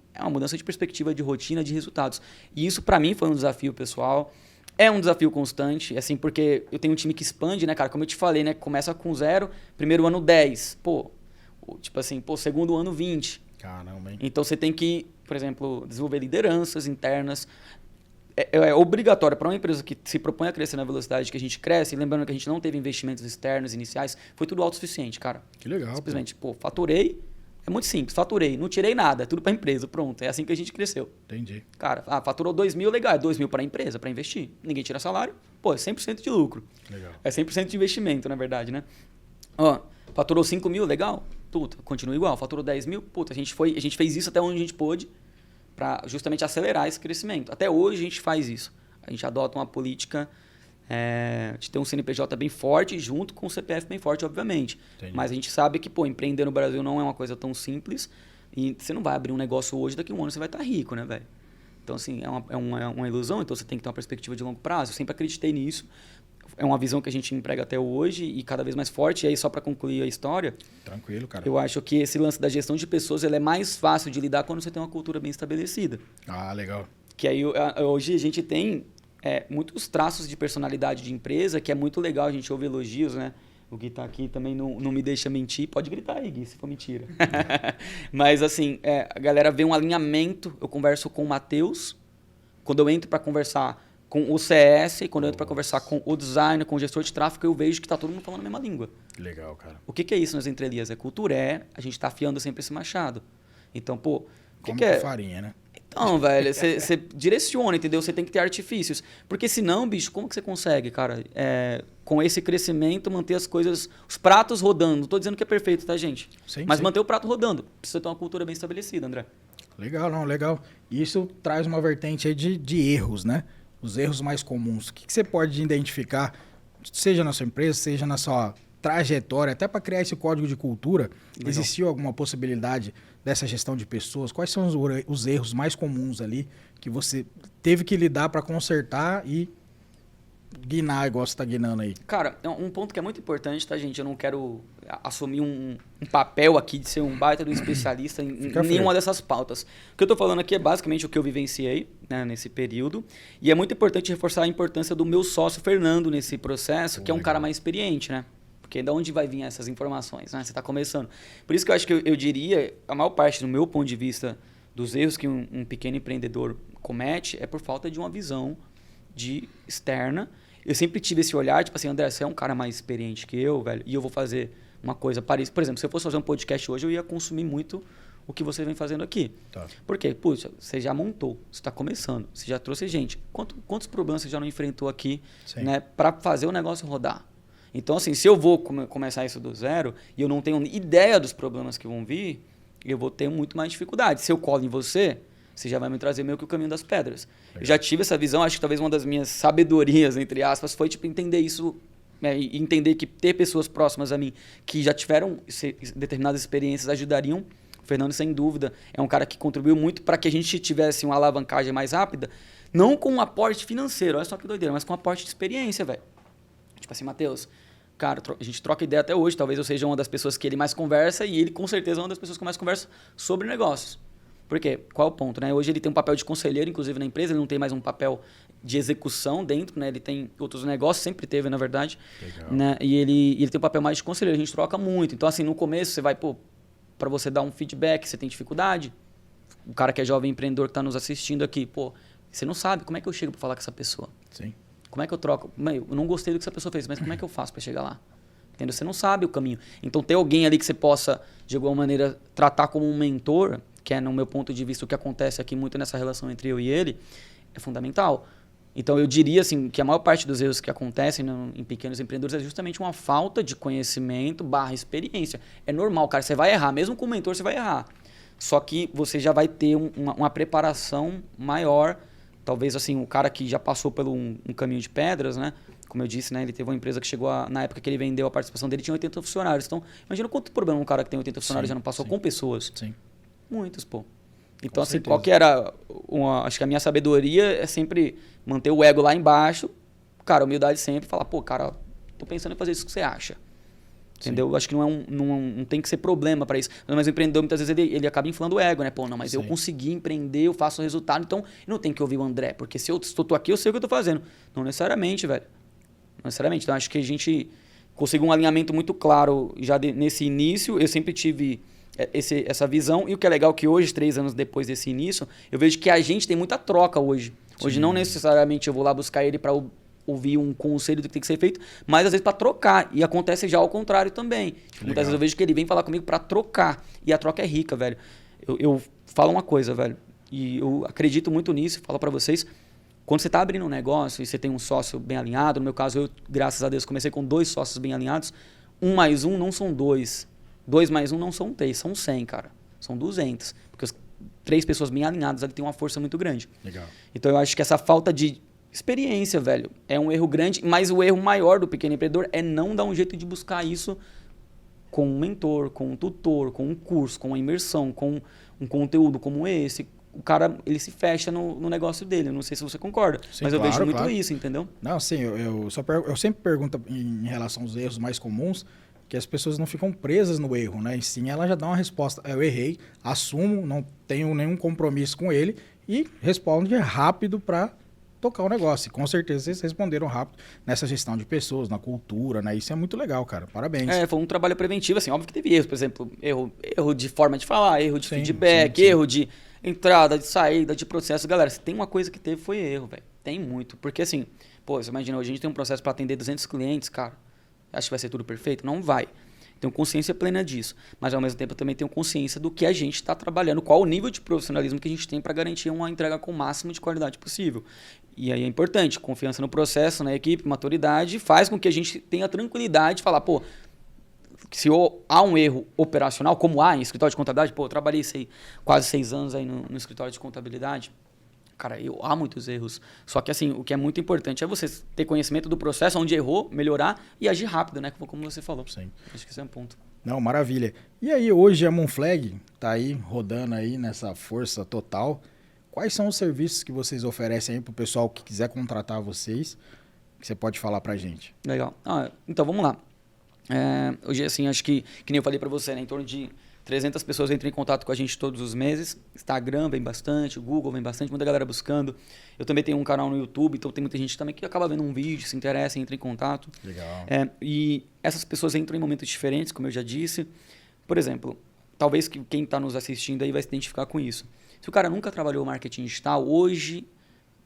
perspectiva, de rotina, de resultados. E isso para mim foi um desafio pessoal. É um desafio constante, assim, porque eu tenho um time que expande, né, cara? Como eu te falei, né? Começa com 0, primeiro ano 10. Tipo assim, segundo ano 20. Caramba, hein? Então você tem que, por exemplo, desenvolver lideranças internas. É obrigatório para uma empresa que se propõe a crescer na velocidade que a gente cresce, lembrando que a gente não teve investimentos externos iniciais, foi tudo autossuficiente, cara. Que legal. Simplesmente, faturei, é muito simples, faturei, não tirei nada, é tudo para a empresa, pronto. É assim que a gente cresceu. Entendi. Cara, faturou 2 mil, legal, é 2 mil para a empresa, para investir. Ninguém tira salário, é 100% de lucro. Legal. É 100% de investimento, na verdade, né? Faturou 5 mil, legal, continua igual. Faturou 10 mil, a gente fez isso até onde a gente pôde para justamente acelerar esse crescimento. Até hoje a gente faz isso. A gente adota uma política de ter um CNPJ bem forte junto com um CPF bem forte, obviamente. Entendi. Mas a gente sabe que, empreender no Brasil não é uma coisa tão simples e você não vai abrir um negócio hoje, daqui a um ano você vai estar rico, né, velho? Então, assim, é uma ilusão, então você tem que ter uma perspectiva de longo prazo. Eu sempre acreditei nisso. É uma visão que a gente emprega até hoje e cada vez mais forte. E aí, só para concluir a história... Tranquilo, cara. Eu acho que esse lance da gestão de pessoas ele é mais fácil de lidar quando você tem uma cultura bem estabelecida. Ah, legal. Que aí, hoje a gente tem muitos traços de personalidade de empresa, que é muito legal, a gente ouve elogios, né? O Gui tá aqui também não me deixa mentir. Pode gritar aí, Gui, se for mentira. Mas, assim, a galera vê um alinhamento. Eu converso com o Matheus. Quando eu entro para conversar com o CS, quando eu entro para conversar com o designer, com o gestor de tráfego, eu vejo que tá todo mundo falando a mesma língua. Legal, cara. O que é isso nas entrelinhas? É cultura, a gente tá afiando sempre esse machado. Então, pô, Como que é? farinha, né? Então, velho, você direciona, entendeu? Você tem que ter artifícios. Porque senão, bicho, como que você consegue, cara, com esse crescimento, manter as coisas, os pratos rodando? Não tô dizendo que é perfeito, tá, gente? Sim, Mas sim. manter o prato rodando. Precisa ter uma cultura bem estabelecida, André. Legal, não, legal. Isso traz uma vertente aí de erros, né? Os erros mais comuns. O que você pode identificar, seja na sua empresa, seja na sua trajetória, até para criar esse código de cultura, Legal. existiu alguma possibilidade dessa gestão de pessoas? Quais são os erros mais comuns ali que você teve que lidar para consertar e guinar, igual você está guinando aí? Cara, um ponto que é muito importante, tá, gente? Eu não quero assumir um papel aqui de ser um baita do especialista em nenhuma dessas pautas. O que eu tô falando aqui é basicamente o que eu vivenciei, né, nesse período. E é muito importante reforçar a importância do meu sócio, Fernando, nesse processo, que é um cara mais experiente, né? Porque de onde vai vir essas informações, né? Você está começando. Por isso que eu acho que eu diria, a maior parte, do meu ponto de vista, dos erros que um pequeno empreendedor comete é por falta de uma visão externa. Eu sempre tive esse olhar, tipo assim, André, você é um cara mais experiente que eu, velho, e eu vou fazer uma coisa parecida. Por exemplo, se eu fosse fazer um podcast hoje, eu ia consumir muito o que você vem fazendo aqui. Tá. Por quê? Puxa, você já montou, você está começando, você já trouxe gente. Quantos problemas você já não enfrentou aqui, né, para fazer o negócio rodar? Então, assim, se eu vou começar isso do zero e eu não tenho ideia dos problemas que vão vir, eu vou ter muito mais dificuldade. Se eu colo em você já vai me trazer meio que o caminho das pedras. Legal. Eu já tive essa visão, acho que talvez uma das minhas sabedorias, entre aspas, foi tipo entender isso, né, e entender que ter pessoas próximas a mim que já tiveram determinadas experiências ajudariam. O Fernando, sem dúvida, é um cara que contribuiu muito para que a gente tivesse uma alavancagem mais rápida, não com um aporte financeiro, olha só que doideira, mas com um aporte de experiência, velho. Tipo assim, Matheus, cara, a gente troca ideia até hoje, talvez eu seja uma das pessoas que ele mais conversa e ele com certeza é uma das pessoas que mais conversa sobre negócios. Por quê? Qual é o ponto, né? Hoje ele tem um papel de conselheiro, inclusive, na empresa, ele não tem mais um papel de execução dentro, né? Ele tem outros negócios, sempre teve, na verdade. Legal. Né? E ele tem um papel mais de conselheiro, a gente troca muito. Então, assim, no começo você vai, para você dar um feedback, você tem dificuldade. O cara que é jovem empreendedor que está nos assistindo aqui, você não sabe como é que eu chego para falar com essa pessoa. Sim. Como é que eu troco? Eu não gostei do que essa pessoa fez, mas como é que eu faço para chegar lá? Entendeu? Você não sabe o caminho. Então, ter alguém ali que você possa, de alguma maneira, tratar como um mentor, que é, no meu ponto de vista, o que acontece aqui muito nessa relação entre eu e ele, é fundamental. Então, eu diria assim, que a maior parte dos erros que acontecem em pequenos empreendedores é justamente uma falta de conhecimento / experiência. É normal, cara, você vai errar. Mesmo com o mentor, você vai errar. Só que você já vai ter uma preparação maior. Talvez, assim, o cara que já passou por um caminho de pedras, né? Como eu disse, né? Ele teve uma empresa que chegou na época que ele vendeu a participação dele, tinha 80 funcionários. Então, imagina quanto problema um cara que tem 80 funcionários já não passou com pessoas. Sim. Muitos, Então, assim, qual que era acho que a minha sabedoria é sempre manter o ego lá embaixo, cara, humildade sempre, falar, cara, tô pensando em fazer isso que você acha. Entendeu? Eu acho que não tem que ser problema para isso. Mas o empreendedor, muitas vezes, ele acaba inflando o ego, né? Mas eu consegui empreender, eu faço o resultado, então eu não tenho que ouvir o André, porque se eu tô aqui, eu sei o que eu tô fazendo. Não necessariamente, velho. Não necessariamente. Então, acho que a gente conseguiu um alinhamento muito claro já nesse início. Eu sempre tive essa visão. E o que é legal é que hoje, 3 anos depois desse início, eu vejo que a gente tem muita troca hoje. Hoje não necessariamente eu vou lá buscar ele para ouvir um conselho do que tem que ser feito, mas às vezes para trocar. E acontece já ao contrário também. Muitas vezes eu vejo que ele vem falar comigo para trocar. E a troca é rica, velho. Eu falo uma coisa, velho, e eu acredito muito nisso, falo para vocês. Quando você está abrindo um negócio e você tem um sócio bem alinhado, no meu caso, eu, graças a Deus, comecei com 2 sócios bem alinhados. 1 mais 1 não são 2. 2 mais 1 não são 3, são 100, cara. São 200. Porque 3 pessoas bem alinhadas ali tem uma força muito grande. Legal. Então eu acho que essa falta de experiência, velho, é um erro grande, mas o erro maior do pequeno empreendedor é não dar um jeito de buscar isso com um mentor, com um tutor, com um curso, com uma imersão, com um conteúdo como esse. O cara, ele se fecha no negócio dele. Eu não sei se você concorda, sim, mas eu vejo muito isso, entendeu? Não, sim, eu sempre pergunto em relação aos erros mais comuns, que as pessoas não ficam presas no erro, né? E sim, ela já dá uma resposta. Eu errei, assumo, não tenho nenhum compromisso com ele e responde rápido para tocar o negócio. E com certeza vocês responderam rápido nessa gestão de pessoas, na cultura, né? Isso é muito legal, cara. Parabéns. Foi um trabalho preventivo, assim, óbvio que teve erros, por exemplo, erro de forma de falar, erro de Sim, feedback, sim. erro de entrada, de saída, de processo. Galera, se tem uma coisa que teve foi erro, velho. Tem muito. Porque assim, pô, você imagina, hoje a gente tem um processo para atender 200 clientes, cara. Acho que vai ser tudo perfeito? Não vai. Tenho consciência plena disso. Mas ao mesmo tempo eu também tenho consciência do que a gente está trabalhando, qual o nível de profissionalismo que a gente tem para garantir uma entrega com o máximo de qualidade possível. E aí é importante, confiança no processo, na equipe, maturidade, faz com que a gente tenha tranquilidade de falar, pô, se há um erro operacional, como há em escritório de contabilidade, pô, eu trabalhei quase 6 anos aí no escritório de contabilidade. Cara, há muitos erros. Só que, assim, o que é muito importante é você ter conhecimento do processo, onde errou, melhorar e agir rápido, né? Como você falou. Sim. Acho que esse é um ponto. Não, maravilha. E aí, hoje a Moonflag tá aí, rodando aí nessa força total. Quais são os serviços que vocês oferecem aí pro pessoal que quiser contratar vocês, que você pode falar pra gente? Legal. Então, vamos lá. Hoje, assim, acho que nem eu falei para você, né, em torno de 300 pessoas entram em contato com a gente todos os meses. Instagram vem bastante, o Google vem bastante, muita galera buscando. Eu também tenho um canal no YouTube, então tem muita gente também que acaba vendo um vídeo, se interessa, entra em contato. Legal. E essas pessoas entram em momentos diferentes, como eu já disse. Por exemplo, talvez quem está nos assistindo aí vai se identificar com isso. Se o cara nunca trabalhou marketing digital, hoje,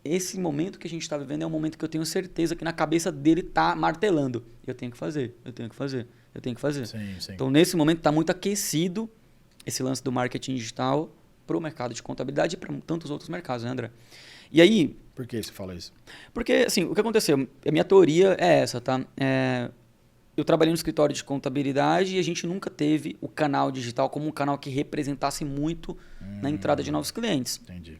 esse momento que a gente está vivendo é um momento que eu tenho certeza que na cabeça dele está martelando. Eu tenho que fazer, eu tenho que fazer, eu tenho que fazer. Sim, sim. Então, nesse momento, está muito aquecido esse lance do marketing digital para o mercado de contabilidade e para tantos outros mercados, né, André? E aí... Por que você fala isso? Porque, assim, o que aconteceu? A minha teoria é essa, tá? Eu trabalhei no escritório de contabilidade e a gente nunca teve o canal digital como um canal que representasse muito na entrada de novos clientes. Entendi.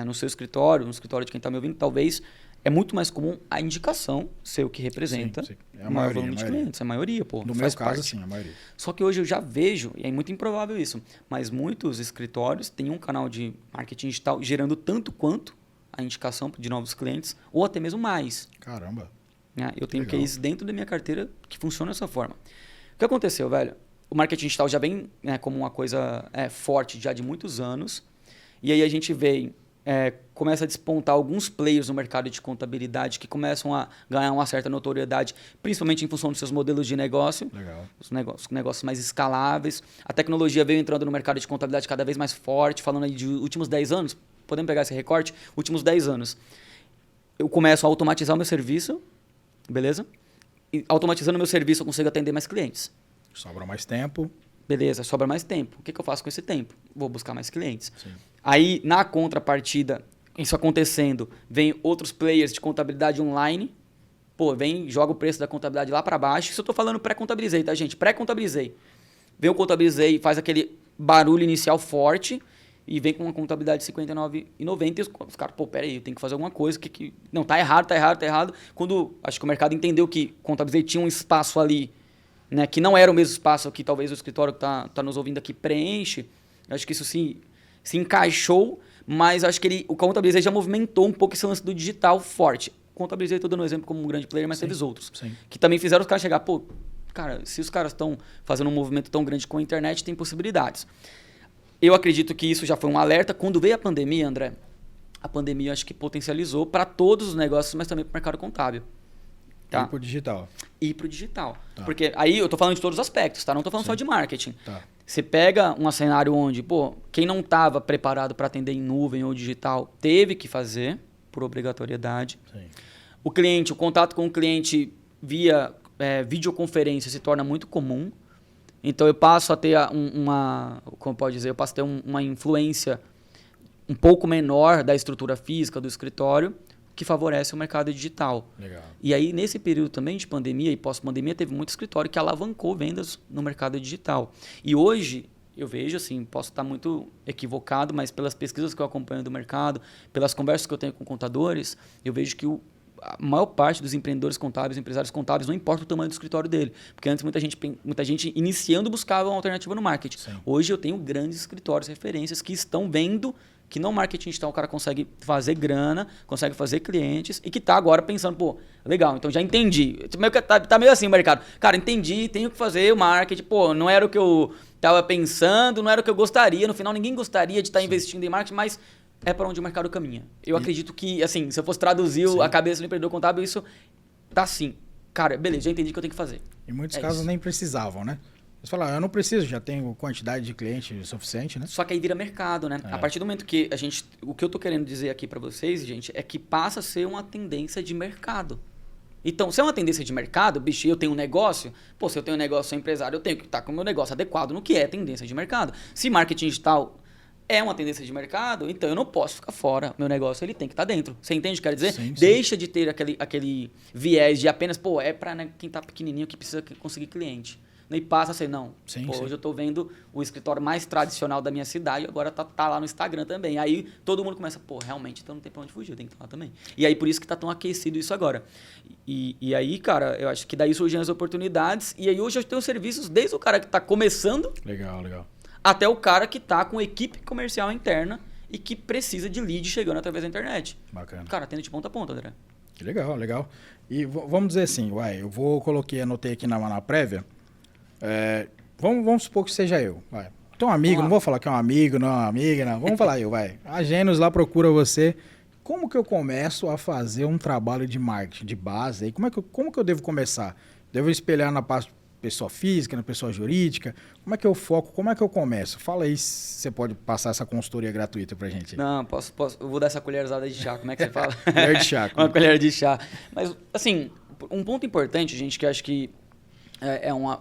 No seu escritório, no escritório de quem está me ouvindo, talvez é muito mais comum a indicação ser o que representa Sim. É o maior volume de clientes. É a maioria, pô. No faz meu caso, parte. sim, a maioria. Só que hoje eu já vejo, e é muito improvável isso, mas muitos escritórios têm um canal de marketing digital gerando tanto quanto a indicação de novos clientes, ou até mesmo mais. Caramba. Eu tenho Legal. case dentro da minha carteira que funciona dessa forma. O que aconteceu, velho? O marketing digital já vem como uma coisa forte já de muitos anos, e aí a gente vem... começa a despontar alguns players no mercado de contabilidade que começam a ganhar uma certa notoriedade, principalmente em função dos seus modelos de negócio. Legal. Os negócios mais escaláveis. A tecnologia veio entrando no mercado de contabilidade cada vez mais forte, falando aí de últimos 10 anos. Podemos pegar esse recorte? Últimos 10 anos. Eu começo a automatizar o meu serviço, beleza? E automatizando o meu serviço eu consigo atender mais clientes. Sobra mais tempo. Beleza, sobra mais tempo. O que eu faço com esse tempo? Vou buscar mais clientes. Sim. Aí, na contrapartida, isso acontecendo, vem outros players de contabilidade online. Pô, joga o preço da contabilidade lá para baixo. Isso eu tô falando pré-contabilizei, tá, gente? Pré-contabilizei. Vem o contabilizei, faz aquele barulho inicial forte e vem com uma contabilidade de R$ 59,90 e os caras, pô, peraí, eu tenho que fazer alguma coisa. Não, tá errado. Quando acho que o mercado entendeu que contabilizei tinha um espaço ali, né, que não era o mesmo espaço que talvez o escritório que tá nos ouvindo aqui preenche, eu acho que isso se encaixou, mas acho que o Contabilizei já movimentou um pouco esse lance do digital forte. O Contabilizei, estou dando um exemplo como um grande player, mas Sim, teve outros. sim. Que também fizeram os caras chegar, pô, cara, se os caras estão fazendo um movimento tão grande com a internet, tem possibilidades. Eu acredito que isso já foi um alerta. Quando veio a pandemia, André, a pandemia acho que potencializou para todos os negócios, mas também para o mercado contábil. Tá? E pro digital. E pro digital. Tá. Porque aí eu tô falando de todos os aspectos, tá? Não tô falando Sim. só de marketing. Tá. Você pega um cenário onde, pô, quem não estava preparado para atender em nuvem ou digital teve que fazer, por obrigatoriedade. Sim. O contato com o cliente via videoconferência se torna muito comum. Então eu passo a ter como pode dizer, eu passo a ter uma influência um pouco menor da estrutura física do escritório, que favorece o mercado digital. Legal. E aí, nesse período também de pandemia e pós-pandemia, teve muito escritório que alavancou vendas no mercado digital. E hoje, eu vejo, assim, posso estar muito equivocado, mas pelas pesquisas que eu acompanho do mercado, pelas conversas que eu tenho com contadores, eu vejo que a maior parte dos empreendedores contábeis, empresários contábeis, não importa o tamanho do escritório dele. Porque antes muita gente iniciando buscava uma alternativa no marketing. Sim. Hoje eu tenho grandes escritórios, referências que estão vendo que no marketing digital o cara consegue fazer grana, consegue fazer clientes e que tá agora pensando, pô, legal, então já entendi. Tá meio assim o mercado. Cara, entendi, tenho que fazer o marketing, pô, não era o que eu tava pensando, não era o que eu gostaria, no final ninguém gostaria de estar investindo em marketing, mas é para onde o mercado caminha. Eu acredito que, assim, se eu fosse traduzir a cabeça do empreendedor contábil, isso tá assim. Cara, beleza, já entendi o que eu tenho que fazer. Em muitos casos nem precisavam, né? Você fala, eu não preciso, já tenho quantidade de cliente suficiente, né? Só que aí vira mercado, né? A partir do momento que o que eu tô querendo dizer aqui para vocês, gente, é que passa a ser uma tendência de mercado. Então, se é uma tendência de mercado, bicho, eu tenho um negócio, se eu tenho um negócio, sou empresário, eu tenho que estar com o meu negócio adequado no que é tendência de mercado. Se marketing digital é uma tendência de mercado, então eu não posso ficar fora. Meu negócio, ele tem que estar dentro. Você entende o que eu quero dizer? Sim. Deixa de ter aquele viés de apenas, é para, né, quem tá pequenininho que precisa conseguir cliente. E passa a ser, não. Hoje eu tô vendo o escritório mais tradicional da minha cidade, agora tá lá no Instagram também. Aí todo mundo começa, realmente, então não tem pra onde fugir, eu tenho que estar lá também. E aí por isso que tá tão aquecido isso agora. E aí, cara, eu acho que daí surgem as oportunidades. E aí hoje eu tenho serviços desde o cara que tá começando. Legal. Até o cara que tá com equipe comercial interna e que precisa de lead chegando através da internet. Bacana. Cara, atende de ponta a ponta, André. Que legal. E vamos dizer assim, anotei aqui na prévia. Vamos supor que seja eu. Vai. Então, um amigo, não vou falar que é um amigo, não é uma amiga, não. Vamos falar eu, vai. A Genos lá procura você. Como que eu começo a fazer um trabalho de marketing, de base? Aí? Como que eu devo começar? Devo espelhar na pessoa física, na pessoa jurídica? Como é que eu foco? Como é que eu começo? Fala aí se você pode passar essa consultoria gratuita pra gente. Não, posso. Eu vou dar essa colherzada de chá. Como é que você fala? Colher de chá. Uma colher de chá. Mas, assim, um ponto importante, gente, que eu acho que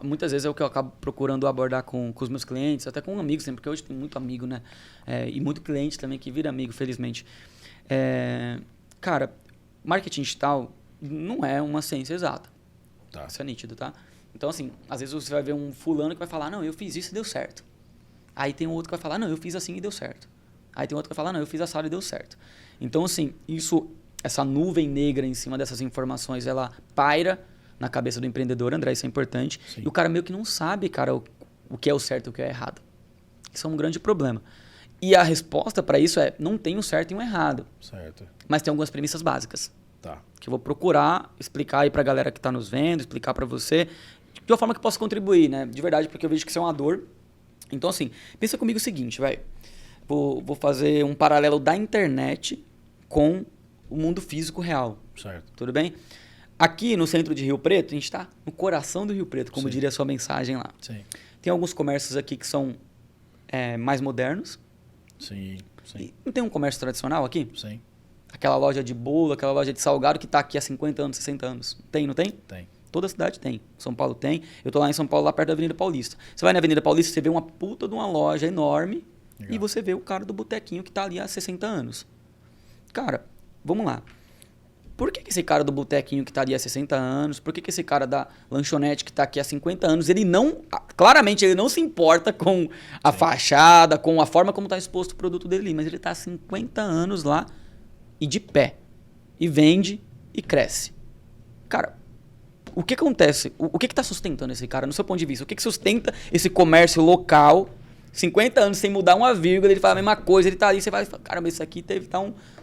muitas vezes é o que eu acabo procurando abordar com os meus clientes, até com amigos, sempre, porque hoje tem muito amigo, né? E muito cliente também que vira amigo, felizmente. Cara, marketing digital não é uma ciência exata. Tá. Isso é nítido, tá? Então, assim, às vezes você vai ver um fulano que vai falar, não, eu fiz isso e deu certo. Aí tem um outro que vai falar, não, eu fiz assim e deu certo. Aí tem outro que vai falar, não, eu fiz assado e deu certo. Então, assim, essa nuvem negra em cima dessas informações, ela paira na cabeça do empreendedor, André, isso é importante. Sim. E o cara meio que não sabe, cara, o que é o certo e o que é errado. Isso é um grande problema. E a resposta para isso não tem um certo e um errado. Certo. Mas tem algumas premissas básicas. Tá. Que eu vou procurar explicar aí pra galera que tá nos vendo, explicar para você, de uma forma que possa contribuir, né? De verdade, porque eu vejo que isso é uma dor. Então, assim, pensa comigo o seguinte, velho. Vou fazer um paralelo da internet com o mundo físico real. Certo. Tudo bem? Aqui no centro de Rio Preto, a gente está no coração do Rio Preto, como Sim. diria a sua mensagem lá. Sim. Tem alguns comércios aqui que são mais modernos. Sim. E não tem um comércio tradicional aqui? Sim. Aquela loja de bolo, aquela loja de salgado que está aqui há 50 anos, 60 anos. Tem, não tem? Tem. Toda cidade tem. São Paulo tem. Eu tô lá em São Paulo, lá perto da Avenida Paulista. Você vai na Avenida Paulista, você vê uma puta de uma loja enorme. Legal. E você vê o cara do botequinho que tá ali há 60 anos. Cara, vamos lá. Por que esse cara do botequinho que tá ali há 60 anos, por que esse cara da lanchonete que tá aqui há 50 anos, claramente ele não se importa com a fachada, com a forma como tá exposto o produto dele, mas ele tá há 50 anos lá e de pé. E vende e cresce. Cara, o que acontece? O que tá sustentando esse cara, no seu ponto de vista? O que sustenta esse comércio local, 50 anos sem mudar uma vírgula, ele fala a mesma coisa, ele tá ali, você vai falar, caramba, esse aqui teve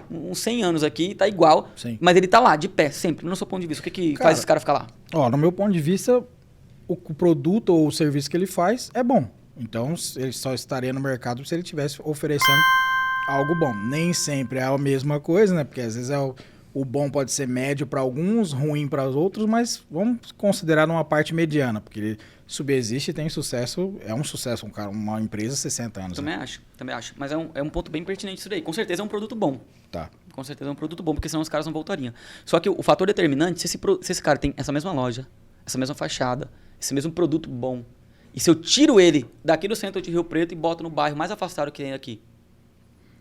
uns 100 anos aqui, tá igual, Sim. Mas ele tá lá, de pé, sempre, no seu ponto de vista. O que faz esse cara ficar lá? No meu ponto de vista, o produto ou o serviço que ele faz é bom. Então, ele só estaria no mercado se ele estivesse oferecendo algo bom. Nem sempre é a mesma coisa, né? Porque às vezes o bom pode ser médio para alguns, ruim para os outros, mas vamos considerar uma parte mediana, porque ele subsiste e tem sucesso, é um sucesso, uma empresa 60 anos. Também acho. Mas é um ponto bem pertinente isso daí. Com certeza é um produto bom. Tá. Com certeza é um produto bom, porque senão os caras não voltariam. Só que o fator determinante, se esse cara tem essa mesma loja, essa mesma fachada, esse mesmo produto bom, e se eu tiro ele daqui do centro de Rio Preto e boto no bairro mais afastado que tem aqui,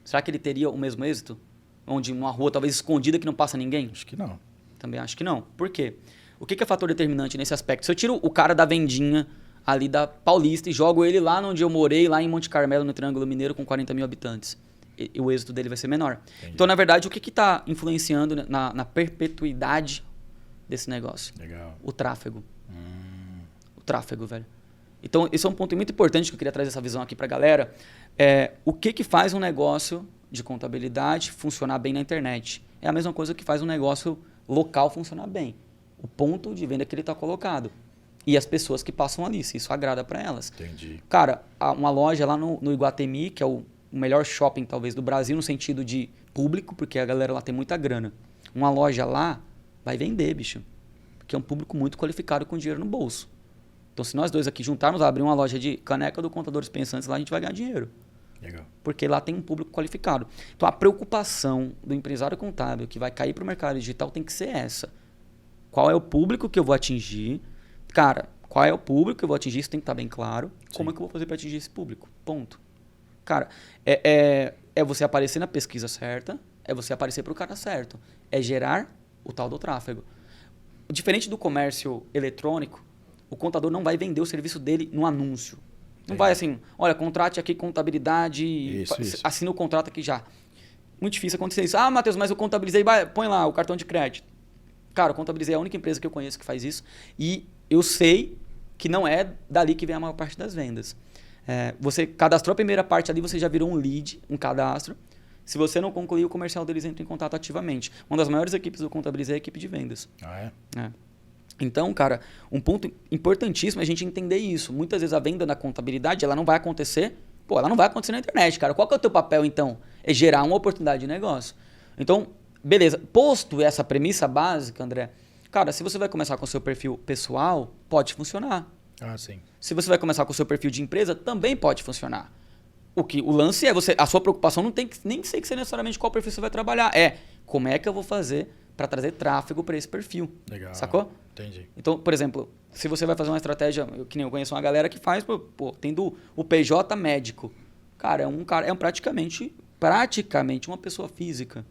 será que ele teria o mesmo êxito? Onde uma rua talvez escondida que não passa ninguém? Acho que não. Também acho que não. Por quê? O que é fator determinante nesse aspecto? Se eu tiro o cara da vendinha ali da Paulista e jogo ele lá onde eu morei, lá em Monte Carmelo, no Triângulo Mineiro, com 40 mil habitantes, e o êxito dele vai ser menor. Entendi. Então, na verdade, o que está influenciando na perpetuidade desse negócio? Legal. O tráfego. O tráfego, velho. Então, esse é um ponto muito importante que eu queria trazer essa visão aqui para a galera. O que faz um negócio de contabilidade funcionar bem na internet? É a mesma coisa que faz um negócio local funcionar bem. O ponto de venda que ele está colocado. E as pessoas que passam ali, se isso agrada para elas. Entendi. Cara, uma loja lá no Iguatemi, que é o o melhor shopping, talvez, do Brasil, no sentido de público, porque a galera lá tem muita grana. Uma loja lá vai vender, bicho. Porque é um público muito qualificado com dinheiro no bolso. Então, se nós dois aqui juntarmos, abrir uma loja de caneca do Contadores Pensantes, lá a gente vai ganhar dinheiro. Legal. Porque lá tem um público qualificado. Então, a preocupação do empresário contábil que vai cair para o mercado digital tem que ser essa. Qual é o público que eu vou atingir? Cara, qual é o público que eu vou atingir? Isso tem que estar bem claro. Sim. Como é que eu vou fazer para atingir esse público? Ponto. Cara, é você aparecer na pesquisa certa, é você aparecer para o cara certo. É gerar o tal do tráfego. Diferente do comércio eletrônico, o contador não vai vender o serviço dele no anúncio. Não vai assim, olha, contrate aqui contabilidade, Isso. assina o contrato aqui já. Muito difícil acontecer isso. Ah, Matheus, mas eu contabilizei, põe lá o cartão de crédito. Cara, eu contabilizei a única empresa que eu conheço que faz isso e eu sei que não é dali que vem a maior parte das vendas. Você cadastrou a primeira parte ali, você já virou um lead, um cadastro. Se você não concluir, o comercial deles entra em contato ativamente. Uma das maiores equipes do Contabilizei é a equipe de vendas. Ah, é? Então, cara, um ponto importantíssimo é a gente entender isso. Muitas vezes a venda na contabilidade, ela não vai acontecer. Ela não vai acontecer na internet, cara. Qual que é o teu papel, então? É gerar uma oportunidade de negócio. Então, beleza. Posto essa premissa básica, André, cara, se você vai começar com o seu perfil pessoal, pode funcionar. Ah, sim. Se você vai começar com o seu perfil de empresa, também pode funcionar. O lance é a sua preocupação não tem que nem ser necessariamente qual perfil você vai trabalhar. É como é que eu vou fazer para trazer tráfego para esse perfil. Legal. Sacou? Entendi. Então, por exemplo, se você vai fazer uma estratégia, que nem eu conheço uma galera que faz, tendo o PJ médico. Cara, é praticamente uma pessoa física.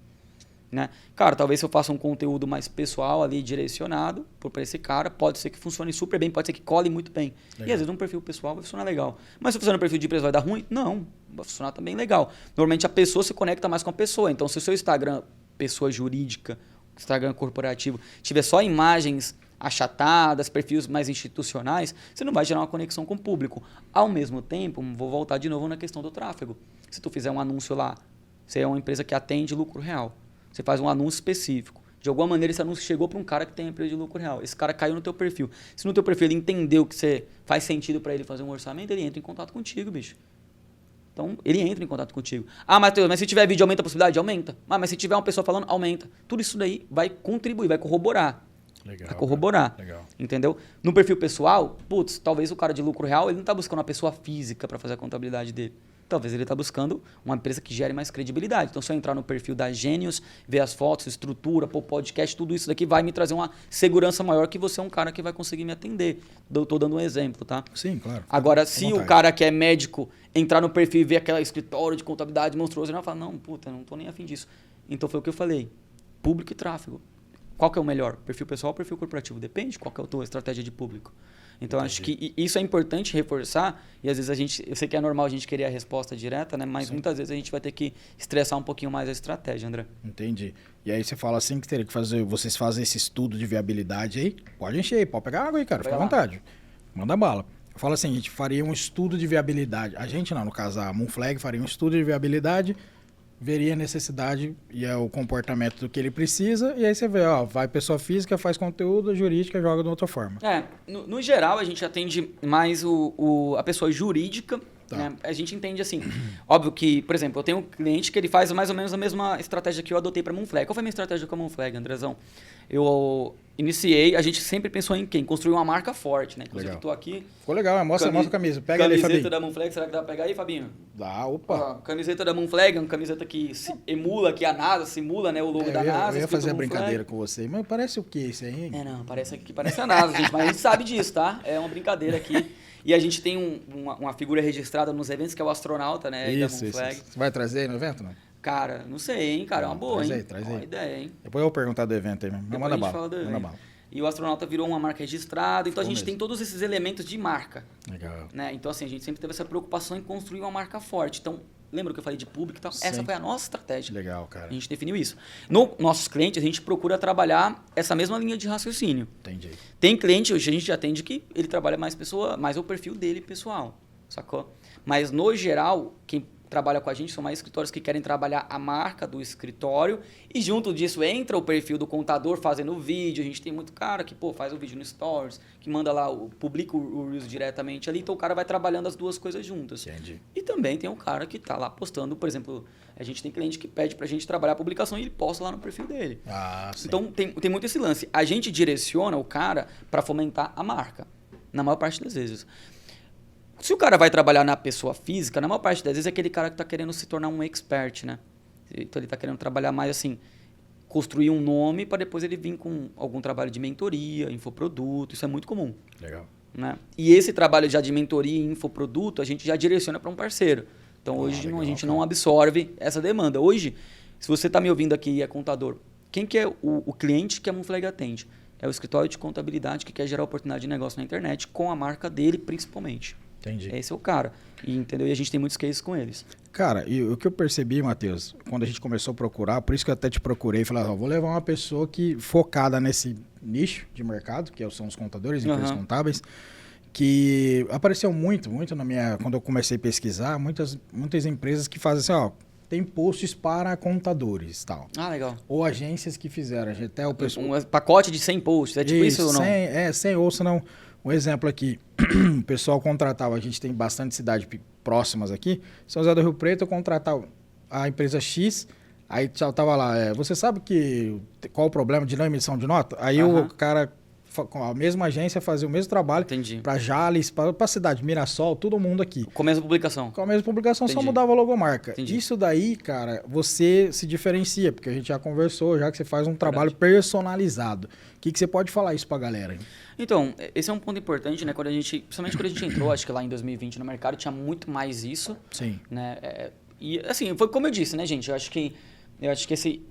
Né? Cara, talvez se eu faça um conteúdo mais pessoal ali, direcionado para esse cara, pode ser que funcione super bem, pode ser que cole muito bem. Legal. E às vezes um perfil pessoal vai funcionar legal. Mas se funcionar no perfil de empresa vai dar ruim? Não, vai funcionar também legal. Normalmente a pessoa se conecta mais com a pessoa. Então, se o seu Instagram, pessoa jurídica, Instagram corporativo, tiver só imagens achatadas, perfis mais institucionais, você não vai gerar uma conexão com o público. Ao mesmo tempo, vou voltar de novo na questão do tráfego. Se tu fizer um anúncio lá, você é uma empresa que atende lucro real. Você faz um anúncio específico. De alguma maneira, esse anúncio chegou para um cara que tem empresa de lucro real. Esse cara caiu no teu perfil. Se no teu perfil ele entendeu que você faz sentido para ele fazer um orçamento, ele entra em contato contigo, bicho. Então, ele entra em contato contigo. Ah, Matheus, mas se tiver vídeo, aumenta a possibilidade? Aumenta. Ah, mas se tiver uma pessoa falando, aumenta. Tudo isso daí vai contribuir, vai corroborar. Legal. Vai corroborar. Legal. Entendeu? No perfil pessoal, talvez o cara de lucro real, ele não está buscando uma pessoa física para fazer a contabilidade dele. Talvez ele está buscando uma empresa que gere mais credibilidade. Então, se eu entrar no perfil da Gênios, ver as fotos, estrutura, podcast, tudo isso daqui vai me trazer uma segurança maior que você é um cara que vai conseguir me atender. Estou dando um exemplo, tá? Sim, claro. Agora, se o cara que é médico entrar no perfil e ver aquele escritório de contabilidade monstruoso, ele vai falar, não, puta, não estou nem afim disso. Então, foi o que eu falei. Público e tráfego. Qual que é o melhor? Perfil pessoal ou perfil corporativo? Depende qual que é a tua estratégia de público. Então, acho que isso é importante reforçar, e às vezes eu sei que é normal a gente querer a resposta direta, né? Mas muitas vezes a gente vai ter que estressar um pouquinho mais a estratégia, André. Entendi. E aí você fala assim que teria que fazer, vocês fazem esse estudo de viabilidade aí, pode encher aí, pode pegar água aí, cara, fica à vontade. Manda bala. Eu falo assim, a gente faria um estudo de viabilidade, a gente não, no caso a Moonflag faria um estudo de viabilidade, veria a necessidade e o comportamento do que ele precisa, e aí você vê, vai pessoa física, faz conteúdo, a jurídica joga de outra forma. No geral, a gente atende mais a pessoa jurídica, tá. Né? A gente entende assim, óbvio que, por exemplo, eu tenho um cliente que ele faz mais ou menos a mesma estratégia que eu adotei para a Moonflag. Qual foi a minha estratégia com a Moonflag, Andrezão? Eu iniciei, a gente sempre pensou em quem? Construir uma marca forte, né? Inclusive, estou aqui. Ficou legal, mostra a camisa. Pega ali, Fabinho. Camiseta da Moonflag, será que dá para pegar aí, Fabinho? Dá, opa. Camiseta da Moonflag, uma camiseta que emula aqui a NASA, simula, né, o logo da NASA. Eu ia fazer a brincadeira com você, mas parece o que isso aí? Não, parece a NASA, gente, mas a gente sabe disso, tá? É uma brincadeira aqui. E a gente tem uma figura registrada nos eventos, que é o astronauta, né? Isso. Você vai trazer aí no evento, não? Cara, não sei, hein, cara. É uma boa, traz aí. Uma ideia, hein? Depois eu vou perguntar do evento aí mesmo. Manda bala. E o astronauta virou uma marca registrada. Então, a gente tem todos esses elementos de marca. Legal. Né? Então, assim, a gente sempre teve essa preocupação em construir uma marca forte. Então, lembra que eu falei de público e tal? Essa foi a nossa estratégia. Legal, cara. A gente definiu isso. No nossos clientes, a gente procura trabalhar essa mesma linha de raciocínio. Entendi. Tem cliente, hoje a gente já atende que ele trabalha mais o perfil dele pessoal, sacou? Mas, no geral, quem trabalha com a gente são mais escritórios que querem trabalhar a marca do escritório e junto disso entra o perfil do contador fazendo o vídeo. A gente tem muito cara que faz o vídeo no Stories, que manda lá, publica o Reels diretamente ali, então o cara vai trabalhando as duas coisas juntas. Entendi. E também tem um cara que tá lá postando, por exemplo, a gente tem cliente que pede pra gente trabalhar a publicação e ele posta lá no perfil dele. Sim. Então tem muito esse lance. A gente direciona o cara para fomentar a marca, na maior parte das vezes. Se o cara vai trabalhar na pessoa física, na maior parte das vezes é aquele cara que está querendo se tornar um expert, né? Então ele está querendo trabalhar mais assim, construir um nome para depois ele vir com algum trabalho de mentoria, infoproduto, isso é muito comum. Legal. Né? E esse trabalho já de mentoria e infoproduto, a gente já direciona para um parceiro. Então hoje legal, a gente não absorve essa demanda. Hoje, se você está me ouvindo aqui e é contador, quem que é o cliente que a Moonflag atende? É o escritório de contabilidade que quer gerar oportunidade de negócio na internet com a marca dele principalmente. Entendi. Esse é o cara. Entendeu? E a gente tem muitos cases com eles. Cara, e o que eu percebi, Matheus, quando a gente começou a procurar, por isso que eu até te procurei e falei, vou levar uma pessoa que focada nesse nicho de mercado, que são os contadores, empresas contábeis, que apareceu muito quando eu comecei a pesquisar, muitas empresas que fazem assim, tem posts para contadores e tal. Legal. Ou agências que fizeram, até o pessoal... Um pacote de 100 posts, é tipo isso ou não? 100 ou se não... Um exemplo aqui, o pessoal contratava, a gente tem bastante cidades próximas aqui, São José do Rio Preto, eu contratava a empresa X, aí tava lá, você sabe qual o problema de não emissão de nota? Aí o cara, com a mesma agência, fazia o mesmo trabalho para Jales, para a cidade, Mirassol, todo mundo aqui. Com a mesma publicação. Com a mesma publicação, só mudava a logomarca. Isso daí, cara, você se diferencia, porque a gente já conversou, já que você faz um trabalho personalizado. O que você pode falar isso pra galera? Então, esse é um ponto importante, né? Principalmente quando a gente entrou, acho que lá em 2020 no mercado, tinha muito mais isso. Sim. Né? E assim, foi como eu disse, né, gente? Eu acho que esse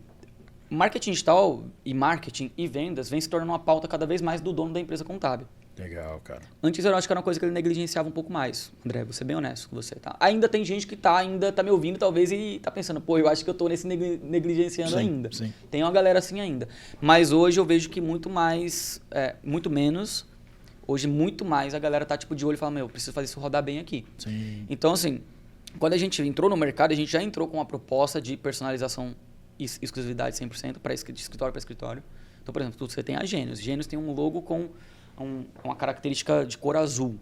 marketing digital e marketing e vendas vem se tornando uma pauta cada vez mais do dono da empresa contábil. Legal, cara. Antes eu acho que era uma coisa que ele negligenciava um pouco mais. André, vou ser bem honesto com você, tá? Ainda tem gente que ainda tá me ouvindo, talvez, e tá pensando, eu acho que eu tô nesse negligenciando ainda. Sim. Tem uma galera assim ainda. Mas hoje eu vejo que muito menos, hoje muito mais a galera tá tipo de olho e fala, preciso fazer isso rodar bem aqui. Sim. Então, assim, quando a gente entrou no mercado, a gente já entrou com uma proposta de personalização e exclusividade 100% de escritório para escritório. Então, por exemplo, você tem a Gênios. Gênios tem um logo com uma característica de cor azul.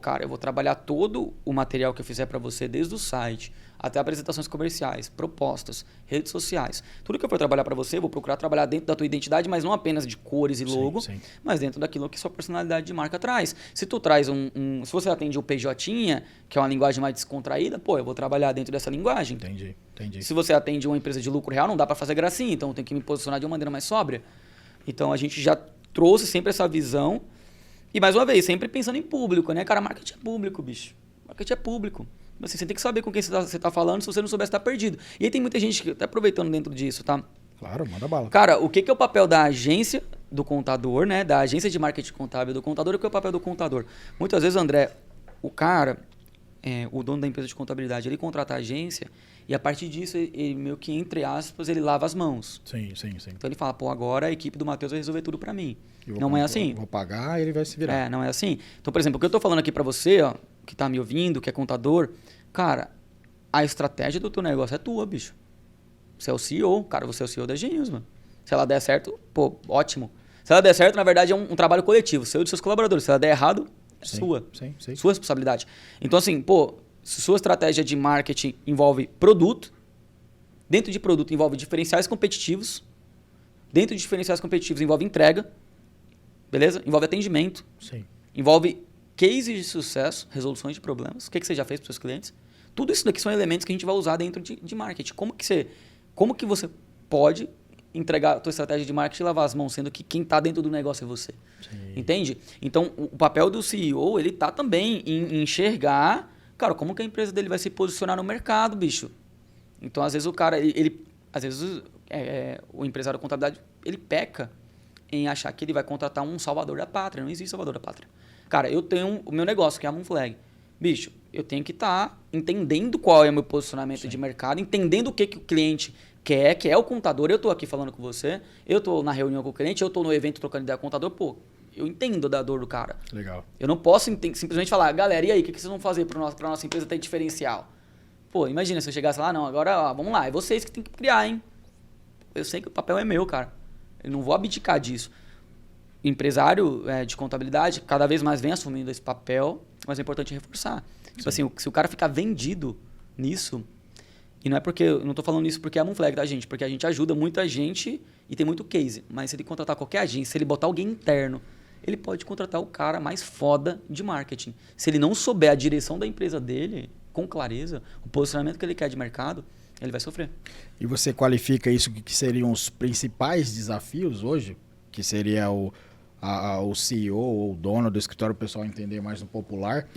Cara, eu vou trabalhar todo o material que eu fizer para você, desde o site até apresentações comerciais, propostas, redes sociais. Tudo que eu for trabalhar para você, eu vou procurar trabalhar dentro da tua identidade, mas não apenas de cores e logo, mas dentro daquilo que sua personalidade de marca traz. Se tu traz se você atende o PJ, que é uma linguagem mais descontraída, eu vou trabalhar dentro dessa linguagem. Entendi. Se você atende uma empresa de lucro real, não dá para fazer gracinha, então eu tenho que me posicionar de uma maneira mais sóbria. Então a gente já trouxe sempre essa visão e, mais uma vez, sempre pensando em público, né? Cara, marketing é público, bicho. Marketing é público. Assim, você tem que saber com quem você tá falando, se você não souber, você tá perdido. E aí tem muita gente que tá aproveitando dentro disso, tá? Claro, manda bala. Cara, o que é o papel da agência do contador, né? Da agência de marketing contábil do contador, o que é o papel do contador? Muitas vezes, André, o cara, o dono da empresa de contabilidade, ele contrata a agência e a partir disso, ele meio que, entre aspas, ele lava as mãos. Sim. Então ele fala, agora a equipe do Matheus vai resolver tudo para mim. Não é assim. Vou pagar e ele vai se virar. Não é assim. Então, por exemplo, o que eu tô falando aqui para você, que tá me ouvindo, que é contador, cara, a estratégia do teu negócio é tua, bicho. Você é o CEO, cara, você é o CEO da Gênios, mano. Se ela der certo, ótimo. Se ela der certo, na verdade, é um trabalho coletivo, seu e dos seus colaboradores. Se ela der errado, é sua. Sim. Sua responsabilidade. Então, assim, se sua estratégia de marketing envolve produto, dentro de produto envolve diferenciais competitivos, dentro de diferenciais competitivos envolve entrega, beleza? Envolve atendimento, envolve cases de sucesso, resoluções de problemas, o que você já fez para os seus clientes. Tudo isso daqui são elementos que a gente vai usar dentro de marketing. Como que você pode entregar a tua estratégia de marketing e lavar as mãos, sendo que quem está dentro do negócio é você? Entende? Então, o papel do CEO, ele tá também em enxergar, cara, como que a empresa dele vai se posicionar no mercado, bicho. Então, às vezes, o cara, às vezes, o empresário de contabilidade, ele peca em achar que ele vai contratar um salvador da pátria. Não existe salvador da pátria. Cara, eu tenho o meu negócio, que é a Moonflag. Bicho, eu tenho que estar entendendo qual é o meu posicionamento de mercado, entendendo o que o cliente quer, que é o contador. Eu estou aqui falando com você, eu estou na reunião com o cliente, eu estou no evento trocando ideia com o contador, eu entendo da dor do cara. Legal. Eu não posso simplesmente falar, galera, e aí, o que vocês vão fazer para nossa empresa ter diferencial? Pô, imagina se eu chegasse lá, não, agora, ó, vamos lá, é vocês que tem que criar, hein? Eu sei que o papel é meu, cara. Eu não vou abdicar disso. Empresário de contabilidade cada vez mais vem assumindo esse papel, mas é importante reforçar. Tipo assim, se o cara ficar vendido nisso, e não é porque, eu não tô falando isso porque é a Moonflag, tá, gente? Porque a gente ajuda muita gente e tem muito case. Mas se ele contratar qualquer agência, se ele botar alguém interno, ele pode contratar o cara mais foda de marketing. Se ele não souber a direção da empresa dele, com clareza, o posicionamento que ele quer de mercado, ele vai sofrer. E você qualifica isso que seriam os principais desafios hoje? Que seria o CEO ou o dono do escritório, o pessoal entender mais no popular.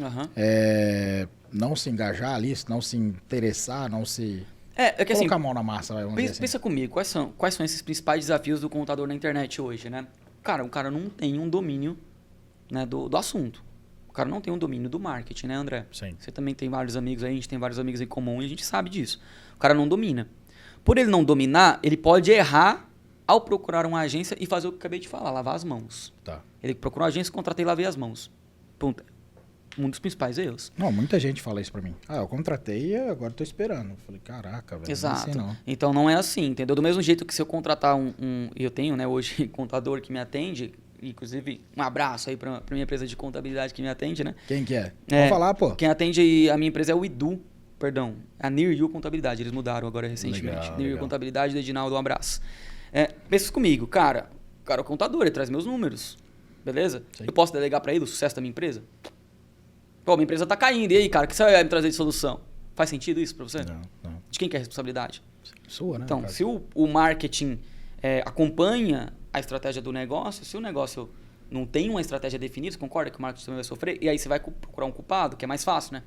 Não se engajar ali, não se interessar, não se... que colocar assim, a mão na massa. Pensa comigo, quais são esses principais desafios do contador na internet hoje, né? Cara, o cara não tem um domínio, né, do assunto. O cara não tem um domínio do marketing, né, André? Sim. Você também tem vários amigos aí, a gente tem vários amigos em comum e a gente sabe disso. O cara não domina. Por ele não dominar, ele pode errar ao procurar uma agência e fazer o que eu acabei de falar, lavar as mãos. Tá. Ele procurou uma agência, contratei e lavei as mãos. Ponto. Um dos principais erros. Não, muita gente fala isso pra mim. Eu contratei e agora tô esperando. Eu falei, caraca, velho. Exato. Não é assim, não. Então não é assim, entendeu? Do mesmo jeito que se eu contratar eu tenho, né, hoje contador que me atende, inclusive um abraço aí pra minha empresa de contabilidade que me atende, né? Quem que é? Pode falar, pô. Quem atende a minha empresa é o Edu, perdão, a Near You Contabilidade, eles mudaram agora recentemente. Near You Contabilidade, do Edinaldo, um abraço. Pensa comigo, cara, o cara é o contador, ele traz meus números, beleza? Sim. Eu posso delegar pra ele o sucesso da minha empresa? Pô, minha empresa tá caindo, e aí, cara, o que você vai me trazer de solução? Faz sentido isso pra você? Não. De quem que é a responsabilidade? Sua, né? Então, se o marketing acompanha a estratégia do negócio, se o negócio não tem uma estratégia definida, você concorda que o marketing também vai sofrer? E aí você vai procurar um culpado, que é mais fácil, né?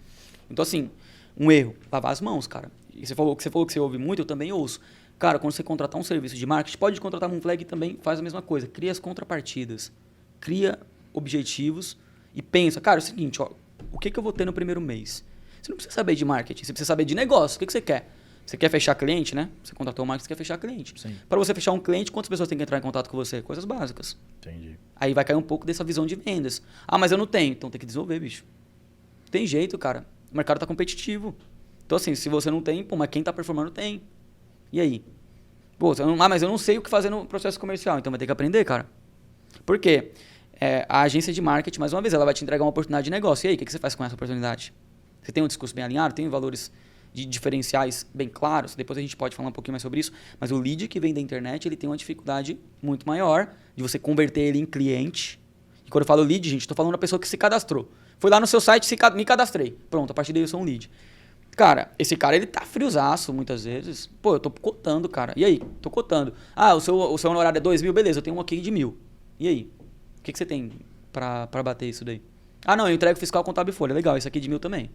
Então, assim, um erro, lavar as mãos, cara. E você falou que você ouve muito, eu também ouço. Cara, quando você contratar um serviço de marketing, pode contratar um Moonflag e também faz a mesma coisa. Cria as contrapartidas. Cria objetivos e pensa, cara, é o seguinte, ó, o que eu vou ter no primeiro mês? Você não precisa saber de marketing, você precisa saber de negócio. O que você quer? Você quer fechar cliente, né? Você contratou um marketing, você quer fechar cliente. Para você fechar um cliente, quantas pessoas tem que entrar em contato com você? Coisas básicas. Entendi. Aí vai cair um pouco dessa visão de vendas. Ah, mas eu não tenho. Então tem que desenvolver, bicho. Tem jeito, cara. O mercado tá competitivo. Então assim, se você não tem, pô, mas quem tá performando tem. E aí? Pô, mas eu não sei o que fazer no processo comercial. Então vai ter que aprender, cara. Por quê? A agência de marketing, mais uma vez, ela vai te entregar uma oportunidade de negócio. E aí, o que você faz com essa oportunidade? Você tem um discurso bem alinhado? Tem valores de diferenciais bem claros? Depois a gente pode falar um pouquinho mais sobre isso. Mas o lead que vem da internet, ele tem uma dificuldade muito maior de você converter ele em cliente. E quando eu falo lead, gente, estou falando da pessoa que se cadastrou. Foi lá no seu site, me cadastrei. Pronto, a partir daí eu sou um lead. Cara, esse cara, ele tá friozaço muitas vezes. Pô, eu tô cotando, cara. E aí? Tô cotando. Ah, o seu honorário é 2.000? Beleza, eu tenho um aqui de 1.000. E aí? O que você tem pra bater isso daí? Ah, não, eu entrego fiscal, contábil e folha. Legal, isso aqui de 1.000 também.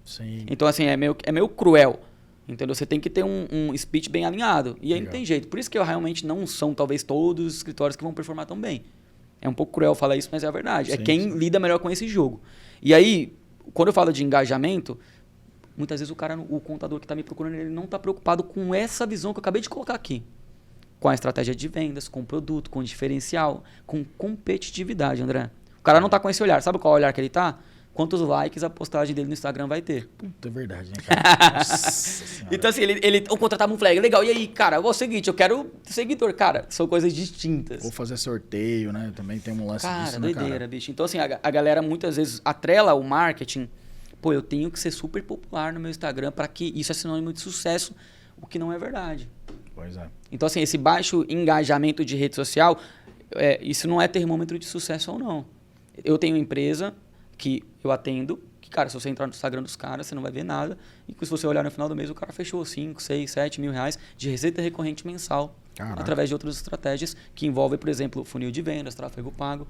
Sim. Então, assim, é meio cruel. Entendeu? Você tem que ter um speech bem alinhado. E aí não tem jeito. Por isso que realmente não são, talvez, todos os escritórios que vão performar tão bem. É um pouco cruel falar isso, mas é a verdade. Sim, é quem lida melhor com esse jogo. E aí, quando eu falo de engajamento, muitas vezes o contador que está me procurando, ele não está preocupado com essa visão que eu acabei de colocar aqui. Com a estratégia de vendas, com o produto, com o diferencial, com competitividade, André. O cara não está com esse olhar. Sabe qual olhar que ele está? Quantos likes a postagem dele no Instagram vai ter. Puta, é verdade, né, cara? Nossa então, assim, ou contratar um flag. Legal, e aí, cara, é o seguinte, eu quero seguidor. Cara, são coisas distintas. Ou fazer sorteio, né? Também tem um lance disso, né, doideira, cara? bicho. Então, assim, a galera muitas vezes atrela o marketing. Pô, eu tenho que ser super popular no meu Instagram para que isso é sinônimo de sucesso, o que não é verdade. Pois é. Então, assim, esse baixo engajamento de rede social, isso não é termômetro de sucesso ou não. Eu tenho uma empresa que eu atendo, que, cara, se você entrar no Instagram dos caras, você não vai ver nada. E se você olhar no final do mês, o cara fechou 5, 6, 7 mil reais de receita recorrente mensal. Caraca. Através de outras estratégias que envolvem, por exemplo, funil de vendas, tráfego pago.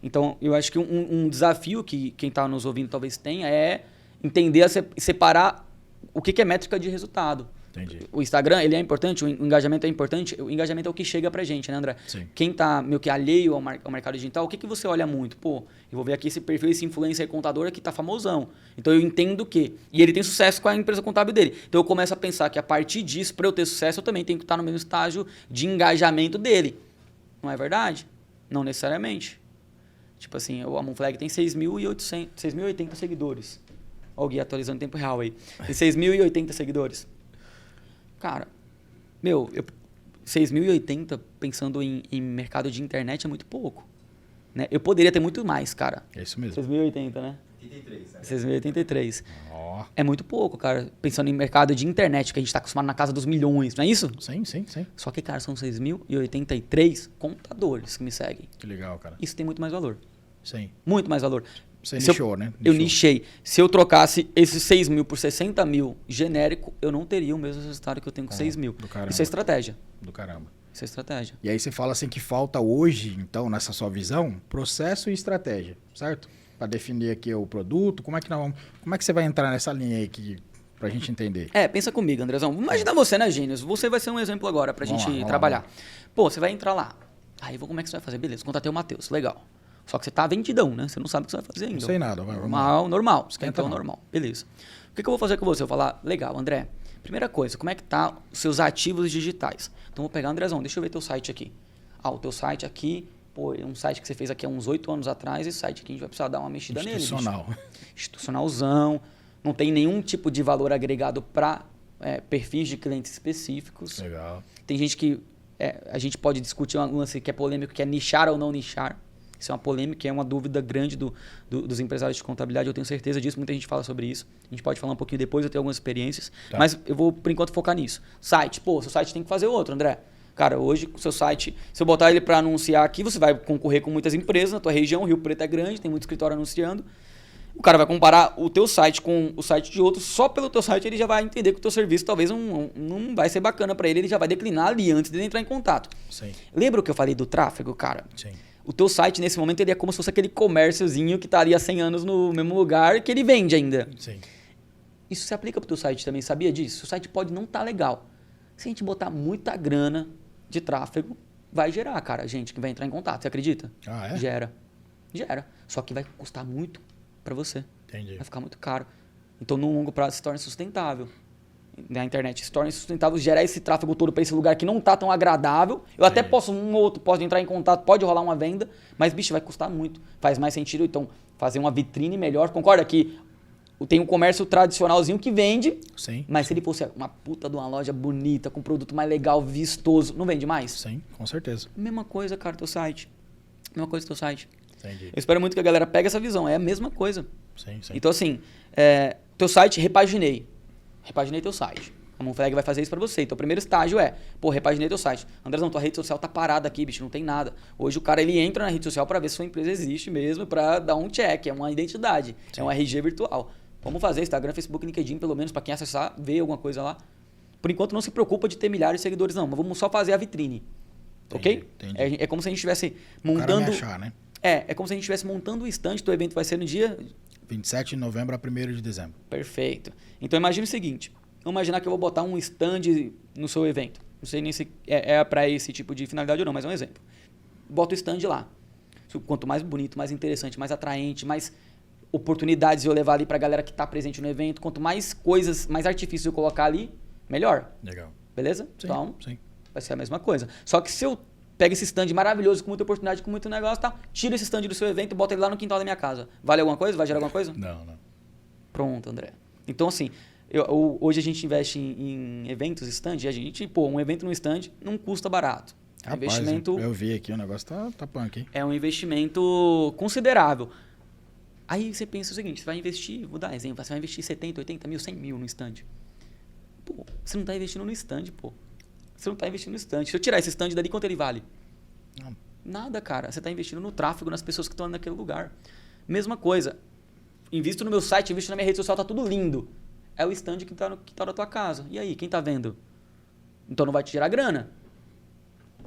Então, eu acho que um desafio que quem está nos ouvindo talvez tenha é entender, separar o que é métrica de resultado. Entendi. O Instagram, ele é importante, o engajamento é importante. O engajamento é o que chega pra gente, né, André? Sim. Quem tá meio que alheio ao mercado digital, o que você olha muito? Pô, eu vou ver aqui esse perfil, esse influencer contador aqui tá famosão. Então eu entendo que... E ele tem sucesso com a empresa contábil dele. Então eu começo a pensar que a partir disso, para eu ter sucesso, eu também tenho que estar no mesmo estágio de engajamento dele. Não é verdade? Não necessariamente. Tipo assim, a Moonflag tem 6.080 seguidores. Ó, o Gui atualizando em tempo real aí. Tem 6.080 seguidores. Cara, 6.080 pensando em mercado de internet é muito pouco. Né? Eu poderia ter muito mais, cara. É isso mesmo. 6.080, né? 83, né? 6.083. Ó. É muito pouco, cara. Pensando em mercado de internet, que a gente tá acostumado na casa dos milhões, não é isso? Sim, sim, sim. Só que, cara, são 6.083 contadores que me seguem. Que legal, cara. Isso tem muito mais valor. Sim. Muito mais valor. Você Se eu- nichou, né? Eu nichei. Se eu trocasse esses 6 mil por 60 mil genérico, eu não teria o mesmo resultado que eu tenho com 6 mil. do caramba. Isso é estratégia. Do caramba. Isso é estratégia. E aí você fala assim que falta hoje, então, nessa sua visão, processo e estratégia, certo? Para definir aqui o produto, como é que você vai entrar nessa linha aí pra gente entender? Pensa comigo, Andrezão. Imagina você, né, Gênios? Você vai ser um exemplo agora pra Vamos gente lá, vamos trabalhar. lá. Pô, você vai entrar lá. Aí, como é que você vai fazer? Beleza, contatei o Matheus. Legal. Só que você tá vendidão, né? Você não sabe o que você vai fazer ainda. Não sei nada, vamos lá. Normal. Esquenta Então, não. normal. Beleza. O que eu vou fazer com você? Eu vou falar, legal, André. Primeira coisa, como é que tá os seus ativos digitais? Então, vou pegar, Andrezão, deixa eu ver teu site aqui. O teu site aqui, pô, é um site que você fez aqui há uns 8 anos atrás. Esse site aqui a gente vai precisar dar uma mexida nele. bicho. Institucional. Institucionalzão. Não tem nenhum tipo de valor agregado para perfis de clientes específicos. Legal. Tem gente que a gente pode discutir um lance que é polêmico, que é nichar ou não nichar. Isso é uma polêmica, é uma dúvida grande dos empresários de contabilidade. Eu tenho certeza disso, muita gente fala sobre isso. A gente pode falar um pouquinho depois, eu tenho algumas experiências. Tá. Mas eu vou, por enquanto, focar nisso. Site. Pô, seu site tem que fazer outro, André. Cara, hoje, o seu site, se eu botar ele para anunciar aqui, você vai concorrer com muitas empresas na tua região. Rio Preto é grande, tem muito escritório anunciando. O cara vai comparar o teu site com o site de outros. Só pelo teu site ele já vai entender que o teu serviço talvez não vai ser bacana para ele. Ele já vai declinar ali antes de ele entrar em contato. Sim. Lembra o que eu falei do tráfego, cara? Sim. O teu site, nesse momento, ele é como se fosse aquele comérciozinho que tá ali há 100 anos no mesmo lugar que ele vende ainda. Sim. Isso se aplica pro teu site também, sabia disso? O site pode não estar legal. Se a gente botar muita grana de tráfego, vai gerar, cara, gente que vai entrar em contato. Você acredita? Ah, é? Gera. Só que vai custar muito para você. Entendi. Vai ficar muito caro. Então, no longo prazo, se torna sustentável. Na internet se torna sustentável gerar esse tráfego todo para esse lugar que não tá tão agradável. Eu até posso, um ou outro pode entrar em contato, pode rolar uma venda, mas, bicho, vai custar muito. Faz mais sentido, então, fazer uma vitrine melhor. Concorda que tem um comércio tradicionalzinho que vende, Sim. mas se ele fosse uma puta de uma loja bonita, com produto mais legal, vistoso, não vende mais? Sim, com certeza. Mesma coisa, cara, teu site. Mesma coisa teu site. Entendi. Eu espero muito que a galera pegue essa visão. É a mesma coisa. Sim, sim. Então, assim, teu site, repaginei. Repaginei teu site. A Monflag vai fazer isso pra você. Então, o primeiro estágio repaginei teu site. Andrezão, tua rede social tá parada aqui, bicho, não tem nada. Hoje o cara, ele entra na rede social pra ver se sua empresa existe mesmo, pra dar um check. É uma identidade. Sim. É um RG virtual. Vamos fazer Instagram, Facebook, LinkedIn, pelo menos, pra quem acessar, ver alguma coisa lá. Por enquanto, não se preocupa de ter milhares de seguidores, não. Mas vamos só fazer a vitrine. Ok? Entendi. É como se a gente estivesse O cara montando... me achar, né? É como se a gente estivesse montando o stand. Teu evento vai ser no dia 27 de novembro a 1º de dezembro. Perfeito. Então imagine o seguinte, vamos imaginar que eu vou botar um stand no seu evento. Não sei nem se é para esse tipo de finalidade ou não, mas é um exemplo. Bota o stand lá. Quanto mais bonito, mais interessante, mais atraente, mais oportunidades eu levar ali pra galera que tá presente no evento, quanto mais coisas, mais artifícios eu colocar ali, melhor. Legal. Beleza? Sim, Então, sim. vai ser a mesma coisa. Só que se eu pego esse stand maravilhoso, com muita oportunidade, com muito negócio, tá? Tira esse stand do seu evento e bota ele lá no quintal da minha casa. Vale alguma coisa? Vai gerar alguma coisa? Não. Pronto, André. Então, assim, hoje a gente investe em eventos, stand, e a gente, um evento no stand não custa barato. É um Rapaz, investimento, eu vi aqui, o negócio tá punk, hein? é um investimento considerável. Aí você pensa o seguinte, você vai investir, vou dar um exemplo, você vai investir 70, 80 mil, 100 mil no stand. Pô, você não está investindo no stand, pô. Você não está investindo no stand. Se eu tirar esse stand dali, quanto ele vale? Não. Nada, cara. Você está investindo no tráfego, nas pessoas que estão naquele lugar. Mesma coisa. Invisto no meu site, invisto na minha rede social, tá tudo lindo. É o stand que tá na tua casa. E aí, quem tá vendo? Então não vai te gerar grana.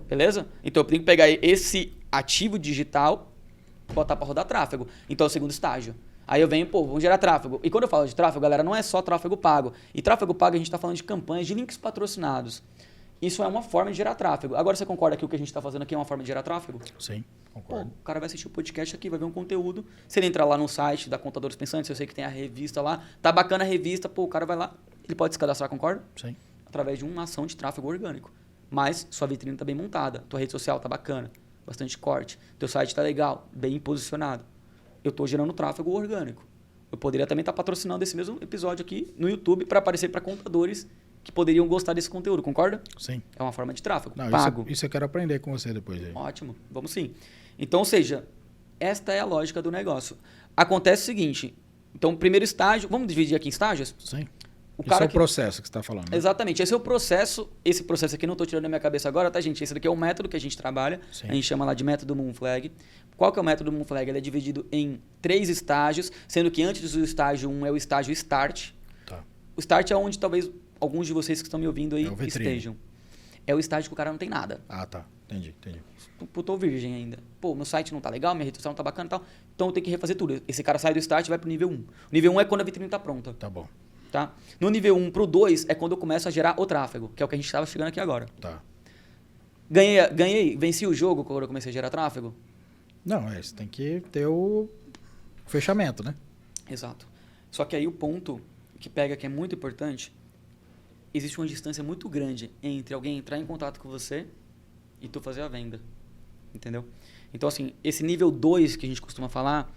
Beleza? Então eu tenho que pegar esse ativo digital e botar para rodar tráfego. Então é o segundo estágio. Aí eu venho, vamos gerar tráfego. E quando eu falo de tráfego, galera, não é só tráfego pago. E tráfego pago a gente está falando de campanhas, de links patrocinados. Isso é uma forma de gerar tráfego. Agora você concorda que o que a gente está fazendo aqui é uma forma de gerar tráfego? Sim, concordo. O cara vai assistir o podcast aqui, vai ver um conteúdo. Se ele entrar lá no site da Contadores Pensantes, eu sei que tem a revista lá. Tá bacana a revista, o cara vai lá, ele pode se cadastrar, concorda? Sim. Através de uma ação de tráfego orgânico. Mas sua vitrine tá bem montada, tua rede social tá bacana, bastante corte, teu site tá legal, bem posicionado. Eu tô gerando tráfego orgânico. eu poderia também estar patrocinando esse mesmo episódio aqui no YouTube para aparecer para contadores que poderiam gostar desse conteúdo, concorda? Sim. É uma forma de tráfego, Não, pago. Isso eu quero aprender com você depois. Aí. Ótimo, vamos sim. Então, ou seja, esta é a lógica do negócio. Acontece o seguinte, então, primeiro estágio, vamos dividir aqui em estágios? Sim. Esse é o processo que você está falando. Né? Exatamente, esse é o processo. Esse processo aqui não estou tirando da minha cabeça agora, tá, gente? Esse daqui é o método que a gente trabalha. Sim. A gente chama lá de método Moonflag. Qual que é o método Moonflag? Ele é dividido em 3 estágios, sendo que antes do estágio 1 é o estágio Start. Tá. O Start é onde talvez alguns de vocês que estão me ouvindo aí estejam. É o estágio que o cara não tem nada. Ah, tá. Entendi. Tô virgem ainda. Pô, meu site não tá legal, minha rede social não tá bacana e tal. Então eu tenho que refazer tudo. Esse cara sai do Start e vai pro nível 1. O nível 1 é quando a vitrine tá pronta. Tá bom. Tá? No nível 1 pro 2 é quando eu começo a gerar o tráfego, que é o que a gente estava chegando aqui agora. Tá. Venci o jogo quando eu comecei a gerar tráfego? Não, você tem que ter o fechamento, né? Exato. Só que aí o ponto que pega, que é muito importante, existe uma distância muito grande entre alguém entrar em contato com você e tu fazer a venda. Entendeu? Então, assim, esse nível 2 que a gente costuma falar,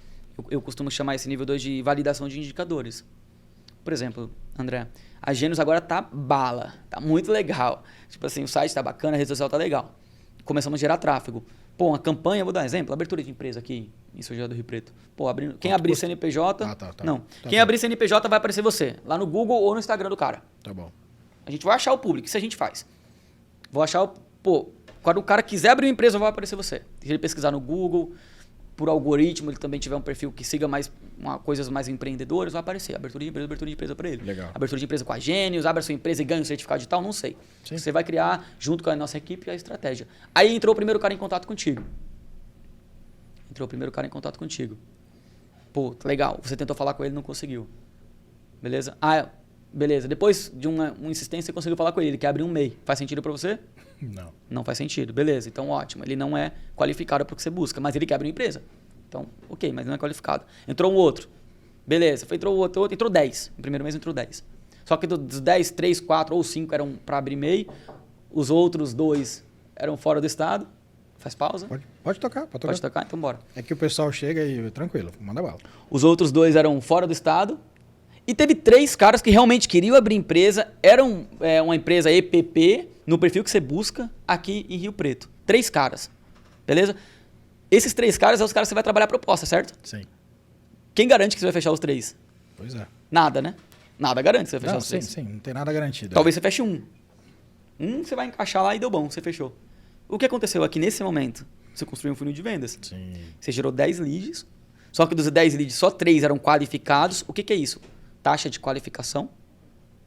eu costumo chamar esse nível 2 de validação de indicadores. Por exemplo, André, a Gênios agora tá bala, tá muito legal. Tipo assim, o site tá bacana, a rede social tá legal. Começamos a gerar tráfego. Pô, uma campanha, vou dar um exemplo, abertura de empresa aqui em São José do Rio Preto. Pô, quem abrir CNPJ... Tá. Não, quem abrir CNPJ vai aparecer você, lá no Google ou no Instagram do cara. Tá bom. A gente vai achar o público, isso a gente faz. Vou achar Pô, quando o cara quiser abrir uma empresa, vai aparecer você. Se ele pesquisar no Google... por algoritmo, ele também tiver um perfil que siga mais coisas mais empreendedoras, vai aparecer abertura de empresa para ele. Legal. Abertura de empresa com a Gênios, abre a sua empresa e ganha um certificado digital, não sei. Sim. Você vai criar, junto com a nossa equipe, a estratégia. Aí entrou o primeiro cara em contato contigo. Pô, legal, você tentou falar com ele, não conseguiu. Beleza? Beleza. Depois de uma insistência, você conseguiu falar com ele, ele quer abrir um MEI. Faz sentido para você? Não. Não faz sentido. Beleza, então ótimo. Ele não é qualificado para o que você busca, mas ele quer abrir uma empresa. Então, ok, mas não é qualificado. Entrou um outro. Beleza, entrou outro, entrou 10. No primeiro mês entrou 10. Só que dos 10, 3, 4 ou 5 eram para abrir MEI, os outros 2 eram fora do estado. Faz pausa? Pode tocar. Pode tocar? Então bora. É que o pessoal chega e tranquilo, manda bala. Os outros 2 eram fora do estado. E teve 3 caras que realmente queriam abrir empresa, eram uma empresa EPP, no perfil que você busca, aqui em Rio Preto. 3 caras, beleza? Esses 3 caras são os caras que você vai trabalhar a proposta, certo? Sim. Quem garante que você vai fechar os 3? Pois é. Nada, né? Nada garante que você vai fechar os 3. Sim, não tem nada garantido. Talvez você feche um. Você vai encaixar lá e deu bom, você fechou. O que aconteceu aqui nesse momento? Você construiu um funil de vendas. Sim. Você gerou 10 leads, só que dos 10 leads, só 3 eram qualificados. O que é isso? Taxa de qualificação,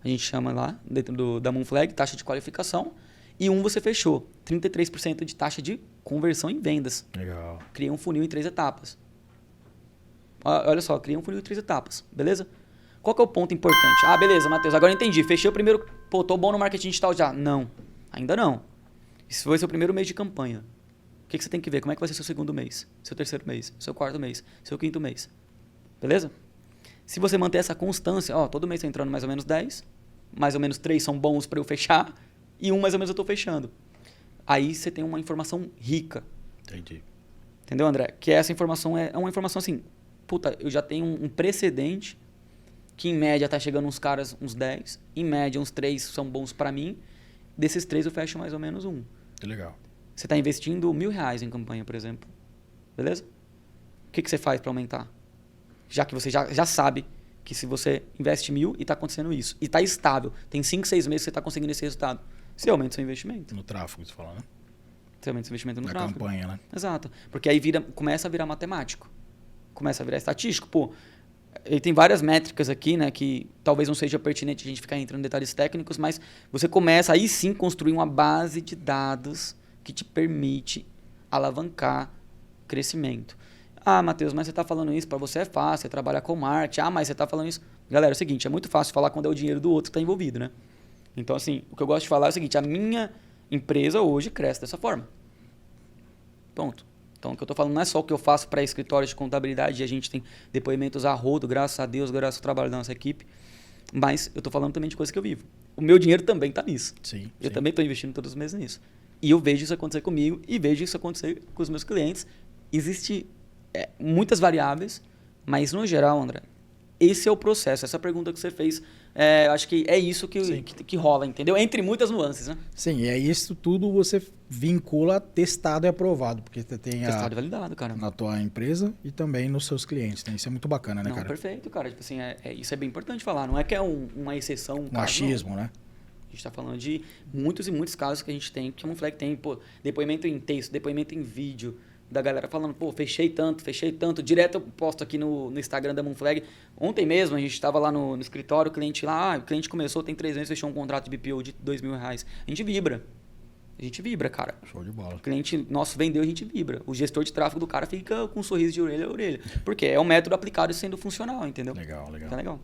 a gente chama lá, dentro da Moonflag, taxa de qualificação, e você fechou. 33% de taxa de conversão em vendas. Legal. Criei um funil em 3 etapas. Olha só, criei um funil em 3 etapas, beleza? Qual que é o ponto importante? Beleza, Matheus, agora eu entendi. Fechei o primeiro, tô bom no marketing digital já. Não, ainda não. Esse foi seu primeiro mês de campanha. O que você tem que ver? Como é que vai ser seu segundo mês, seu terceiro mês, seu quarto mês, seu quinto mês. Beleza? Se você manter essa constância, todo mês está entrando mais ou menos 10, mais ou menos 3 são bons para eu fechar, e mais ou menos eu estou fechando. Aí você tem uma informação rica. Entendi. Entendeu, André? Que essa informação é uma informação assim, eu já tenho um precedente, que em média está chegando uns caras, uns 10, em média uns 3 são bons para mim, desses 3 eu fecho mais ou menos 1. Que legal. Você está investindo R$1.000 em campanha, por exemplo. Beleza? O que você faz para aumentar? Já que você já sabe que se você investe 1.000 e está acontecendo isso, e está estável, tem 5, 6 meses que você está conseguindo esse resultado, você aumenta seu investimento. No tráfego, você fala, né? Você aumenta seu investimento no tráfego. Na campanha, né? Exato. Porque aí começa a virar matemático. Começa a virar estatístico. Pô, ele tem várias métricas aqui, né, que talvez não seja pertinente a gente ficar entrando em detalhes técnicos, mas você começa aí sim construir uma base de dados que te permite alavancar crescimento. Matheus, mas você está falando isso, para você é fácil, você trabalha com marketing. Mas você está falando isso... Galera, é o seguinte, é muito fácil falar quando é o dinheiro do outro que está envolvido, né? Então, assim, o que eu gosto de falar é o seguinte, a minha empresa hoje cresce dessa forma. Ponto. Então, o que eu estou falando não é só o que eu faço para escritórios de contabilidade, e a gente tem depoimentos a rodo, graças a Deus, graças ao trabalho da nossa equipe, mas eu estou falando também de coisas que eu vivo. O meu dinheiro também está nisso. Sim. Eu também estou investindo todos os meses nisso. E eu vejo isso acontecer comigo e vejo isso acontecer com os meus clientes. Existe muitas variáveis, mas no geral, André, esse é o processo. Essa pergunta que você fez, acho que é isso que rola, entendeu? Entre muitas nuances, né? Sim, e é isso tudo você vincula testado e aprovado, porque você tem Testado e validado, cara. na tua empresa e também nos seus clientes, né? Isso é muito bacana, né, Não, cara? perfeito, cara. Tipo assim, isso é bem importante falar. Não é que é uma exceção, Um achismo, né? A gente está falando de muitos e muitos casos que a gente tem, que a Monflag tem, pô, depoimento em texto, depoimento em vídeo, da galera falando, pô, fechei tanto. Direto eu posto aqui no Instagram da Monflag. Ontem mesmo a gente estava lá no escritório, o cliente lá, o cliente começou, tem 3 meses, fechou um contrato de BPO de R$2.000. A gente vibra, cara. Show de bola. O cliente nosso vendeu, a gente vibra. O gestor de tráfego do cara fica com um sorriso de orelha a orelha. Porque é um método aplicado e sendo funcional, entendeu? Legal. Tá legal.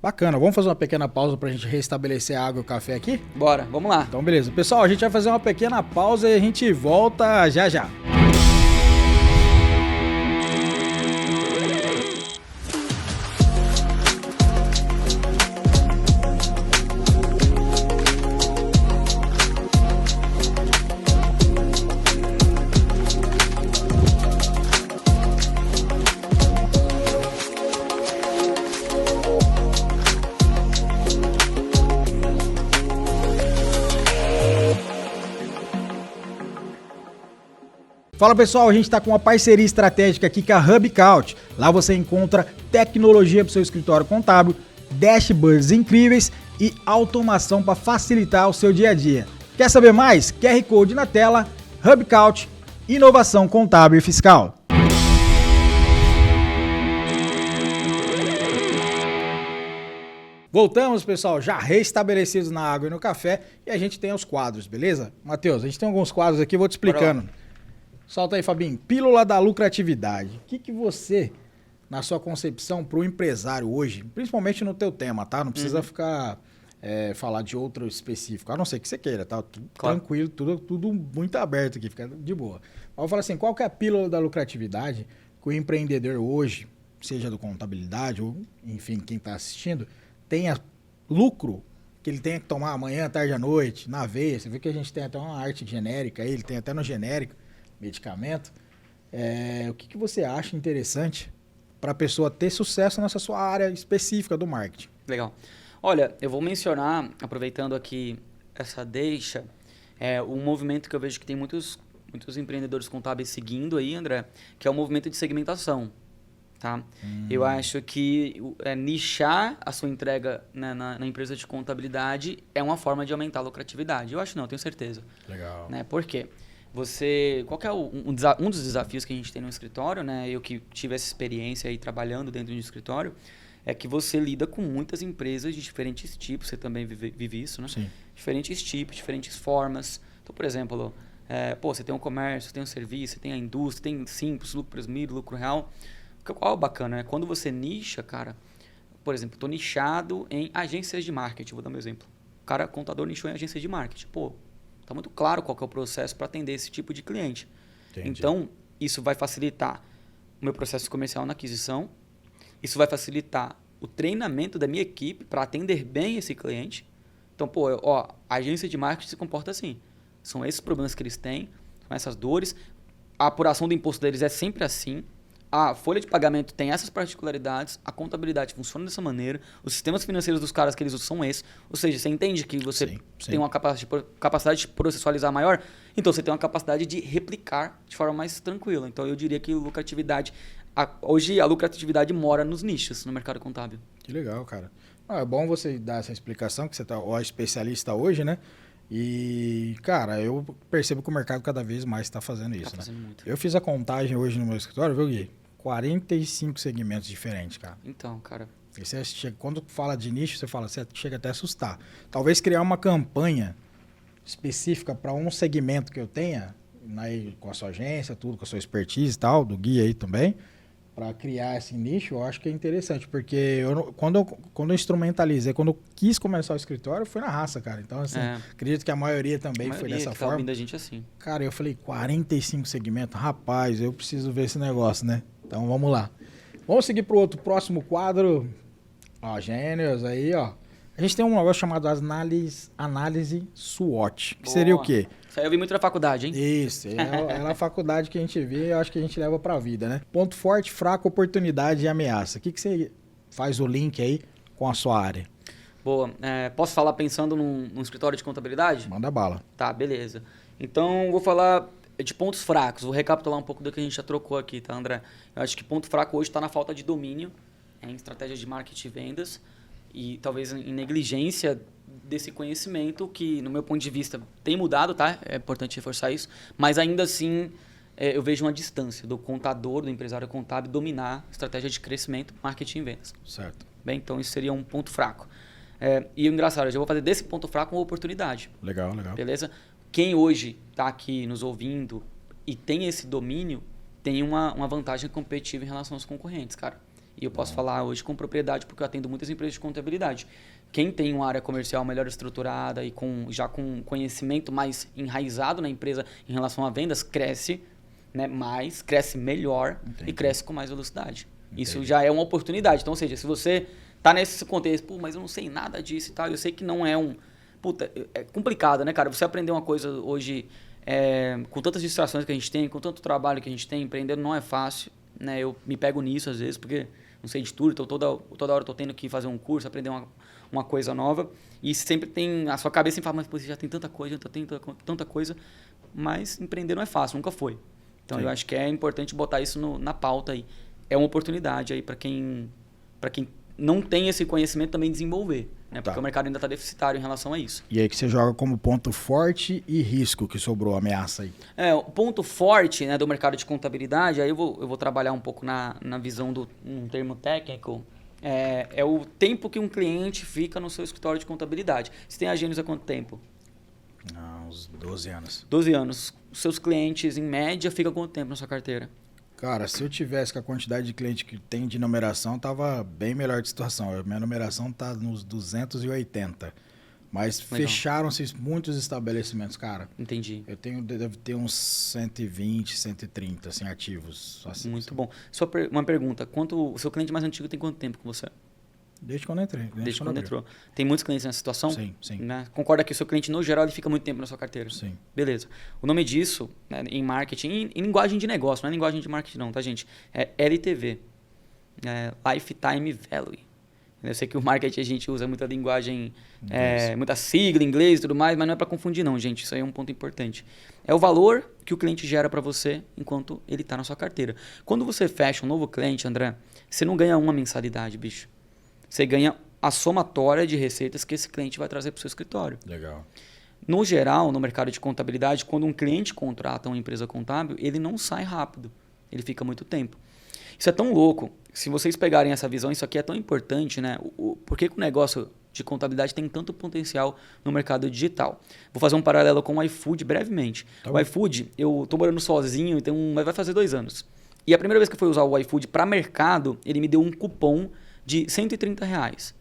Bacana, vamos fazer uma pequena pausa pra gente restabelecer a água e o café aqui? Bora, vamos lá. Então, beleza. Pessoal, a gente vai fazer uma pequena pausa e a gente volta já já. Fala pessoal, a gente está com uma parceria estratégica aqui com a HubCount. Lá você encontra tecnologia para o seu escritório contábil, dashboards incríveis e automação para facilitar o seu dia a dia. Quer saber mais? QR Code na tela, HubCount, inovação contábil e fiscal. Voltamos, pessoal, já restabelecidos na água e no café, e a gente tem os quadros, beleza? Matheus, a gente tem alguns quadros aqui, vou te explicando. Solta aí, Fabinho. Pílula da lucratividade. O que você, na sua concepção, para o empresário hoje, principalmente no teu tema, tá? Não precisa ficar falar de outro específico, a não ser que você queira, tá? Tudo claro. Tranquilo, tudo muito aberto aqui, fica de boa. Mas eu vou falar assim, qual que é a pílula da lucratividade que o empreendedor hoje, seja do contabilidade ou, enfim, quem está assistindo, tenha lucro que ele tenha que tomar amanhã, tarde à noite, na veia. Você vê que a gente tem até uma arte genérica aí, ele tem até no genérico, medicamento. O que você acha interessante para a pessoa ter sucesso nessa sua área específica do marketing? Legal. Olha, eu vou mencionar, aproveitando aqui essa deixa, um movimento que eu vejo que tem muitos empreendedores contábeis seguindo aí, André, que é o movimento de segmentação. Tá? Eu acho que nichar a sua entrega na empresa de contabilidade é uma forma de aumentar a lucratividade. Eu acho não, eu tenho certeza. Legal. Né? Por quê? Qual que é um dos desafios que a gente tem no escritório, né? Eu que tive essa experiência aí trabalhando dentro de um escritório, é que você lida com muitas empresas de diferentes tipos, você também vive isso, né? Sim. Diferentes tipos, diferentes formas. Então, por exemplo, você tem um comércio, você tem um serviço, você tem a indústria, tem simples, lucro presumido, lucro real. Qual é o bacana, né? Quando você nicha, cara, por exemplo, estou nichado em agências de marketing, vou dar um exemplo. O cara, contador, nichou em agências de marketing. Pô, tá muito claro qual que é o processo para atender esse tipo de cliente. Entendi. Então, isso vai facilitar o meu processo comercial na aquisição, isso vai facilitar o treinamento da minha equipe para atender bem esse cliente. Então, a agência de marketing se comporta assim. São esses problemas que eles têm, são essas dores. A apuração do imposto deles é sempre assim. A folha de pagamento tem essas particularidades, a contabilidade funciona dessa maneira, os sistemas financeiros dos caras que eles usam são esses. Ou seja, você entende que você tem uma capacidade de processualizar maior, então você tem uma capacidade de replicar de forma mais tranquila. Então eu diria que hoje a lucratividade mora nos nichos no mercado contábil. Que legal, cara. É bom você dar essa explicação, que você tá especialista hoje, né? E, cara, eu percebo que o mercado cada vez mais está fazendo isso, né? Muito. Eu fiz a contagem hoje no meu escritório, viu, Gui? 45 segmentos diferentes, cara. Então, cara... E você quando fala de nicho, você chega até a assustar. Talvez criar uma campanha específica para um segmento que eu tenha, com a sua agência, tudo, com a sua expertise e tal, do Gui aí também, para criar esse nicho, eu acho que é interessante, porque quando eu instrumentalizei, quando eu quis começar o escritório, foi na raça, cara. Então, assim, acredito que a maioria também foi dessa forma. Ouvindo a gente assim. Cara, eu falei, 45 segmentos, rapaz, eu preciso ver esse negócio, né? Então, vamos lá. Vamos seguir para o próximo quadro. Ó, gênios aí, ó. A gente tem um negócio chamado análise SWOT, que seria o quê? Isso aí eu vi muito na faculdade, hein? Isso, é na faculdade que a gente vê, eu acho que a gente leva pra vida, né? Ponto forte, fraco, oportunidade e ameaça. O que você faz o link aí com a sua área. Boa. Posso falar pensando num escritório de contabilidade? Manda bala. Tá, beleza. Então, vou falar de pontos fracos. Vou recapitular um pouco do que a gente já trocou aqui, tá, André? Eu acho que ponto fraco hoje está na falta de domínio em estratégias de marketing e vendas e talvez em negligência desse conhecimento que, no meu ponto de vista, tem mudado, tá? É importante reforçar isso. Mas, ainda assim, eu vejo uma distância do contador, do empresário contábil, dominar estratégia de crescimento, marketing e vendas. Certo. Bem, então, isso seria um ponto fraco. E o engraçado, eu já vou fazer desse ponto fraco uma oportunidade. Legal, legal. Beleza? Quem hoje está aqui nos ouvindo e tem esse domínio, tem uma vantagem competitiva em relação aos concorrentes, cara. E eu posso falar hoje com propriedade porque eu atendo muitas empresas de contabilidade. Quem tem uma área comercial melhor estruturada e já com conhecimento mais enraizado na empresa em relação a vendas, cresce, né, mais, cresce melhor. Entendi. E cresce com mais velocidade. Entendi. Isso já é uma oportunidade. Então, ou seja, se você tá nesse contexto, pô, mas eu não sei nada disso e tal, eu sei que não é Puta, é complicado, né, cara? Você aprender uma coisa hoje, com tantas distrações que a gente tem, com tanto trabalho que a gente tem, empreender não é fácil, né? Eu me pego nisso às vezes, porque não sei de tudo, então toda hora eu tô tendo que fazer um curso, aprender uma coisa nova, e sempre tem, a sua cabeça sempre fala, mas pô, você já tem tanta coisa, tanta coisa, mas empreender não é fácil, nunca foi. Então, eu acho que é importante botar isso na pauta aí. É uma oportunidade aí para quem não tem esse conhecimento também desenvolver, né? Porque o mercado ainda está deficitário em relação a isso. E aí que você joga como ponto forte e risco que sobrou, ameaça aí. O ponto forte, né, do mercado de contabilidade, aí eu vou trabalhar um pouco na visão um termo técnico, é o tempo que um cliente fica no seu escritório de contabilidade. Você tem a Gênesis há quanto tempo? Uns 12 anos. 12 anos. Os seus clientes, em média, ficam quanto tempo na sua carteira? Cara, se eu tivesse com a quantidade de cliente que tem de numeração, tava bem melhor de situação. Minha numeração tá nos 280. Mas legal. Fecharam-se muitos estabelecimentos, cara. Entendi. Deve ter uns 120, 130, assim, ativos. Assim, muito bom. Uma pergunta. O seu cliente mais antigo tem quanto tempo com você? Desde quando eu entrei. Desde quando entrou. Tem muitos clientes nessa situação? Sim, sim. Né? Concorda que o seu cliente, no geral, ele fica muito tempo na sua carteira? Sim. Beleza. O nome disso, né, em marketing, em linguagem de negócio, não é linguagem de marketing não, tá, gente? É LTV. Lifetime Value. Eu sei que o marketing a gente usa muita linguagem, muita sigla em inglês e tudo mais, mas não é para confundir não, gente. Isso aí é um ponto importante. É o valor que o cliente gera para você enquanto ele está na sua carteira. Quando você fecha um novo cliente, André, você não ganha uma mensalidade, bicho. Você ganha a somatória de receitas que esse cliente vai trazer para o seu escritório. Legal. No geral, no mercado de contabilidade, quando um cliente contrata uma empresa contábil, ele não sai rápido. Ele fica muito tempo. Isso é tão louco. Se vocês pegarem essa visão, isso aqui é tão importante, né? Por que o negócio de contabilidade tem tanto potencial no mercado digital? Vou fazer um paralelo com o iFood brevemente. Tá. O iFood, eu estou morando sozinho, vai fazer 2 anos. E a primeira vez que eu fui usar o iFood para mercado, ele me deu um cupom de R$130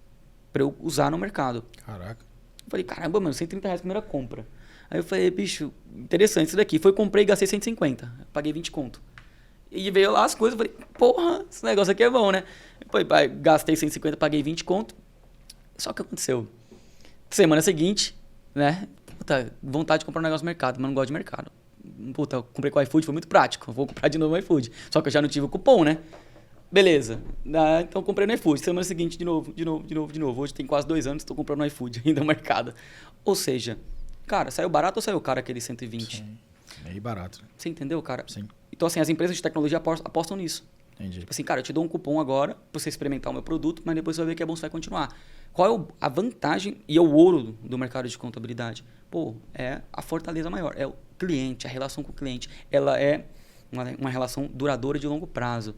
para eu usar no mercado. Caraca. Eu falei, caramba, mano, R$130 primeira compra. Aí eu falei, bicho, interessante isso daqui. Comprei e gastei 150. Paguei 20 conto. E veio lá as coisas, eu falei, porra, esse negócio aqui é bom, né? Depois, gastei 150, paguei 20 conto. Só que aconteceu. Semana seguinte, né? Puta, vontade de comprar um negócio no mercado, mas não gosto de mercado. Puta, comprei com o iFood, foi muito prático. Vou comprar de novo no iFood. Só que eu já não tive o cupom, né? Beleza. Então comprei no iFood. Semana seguinte, de novo. Hoje tem quase 2 anos, estou comprando no iFood ainda no mercado. Ou seja, cara, saiu barato ou saiu caro aquele 120? Sim. Meio barato. Você entendeu, cara? Sim. Então, assim, as empresas de tecnologia apostam nisso. Entendi. Tipo assim, cara, eu te dou um cupom agora pra você experimentar o meu produto, mas depois você vai ver que é bom, você vai continuar. Qual é a vantagem e é o ouro do mercado de contabilidade? Pô, é a fortaleza maior. É o cliente, a relação com o cliente. Ela é uma relação duradoura de longo prazo.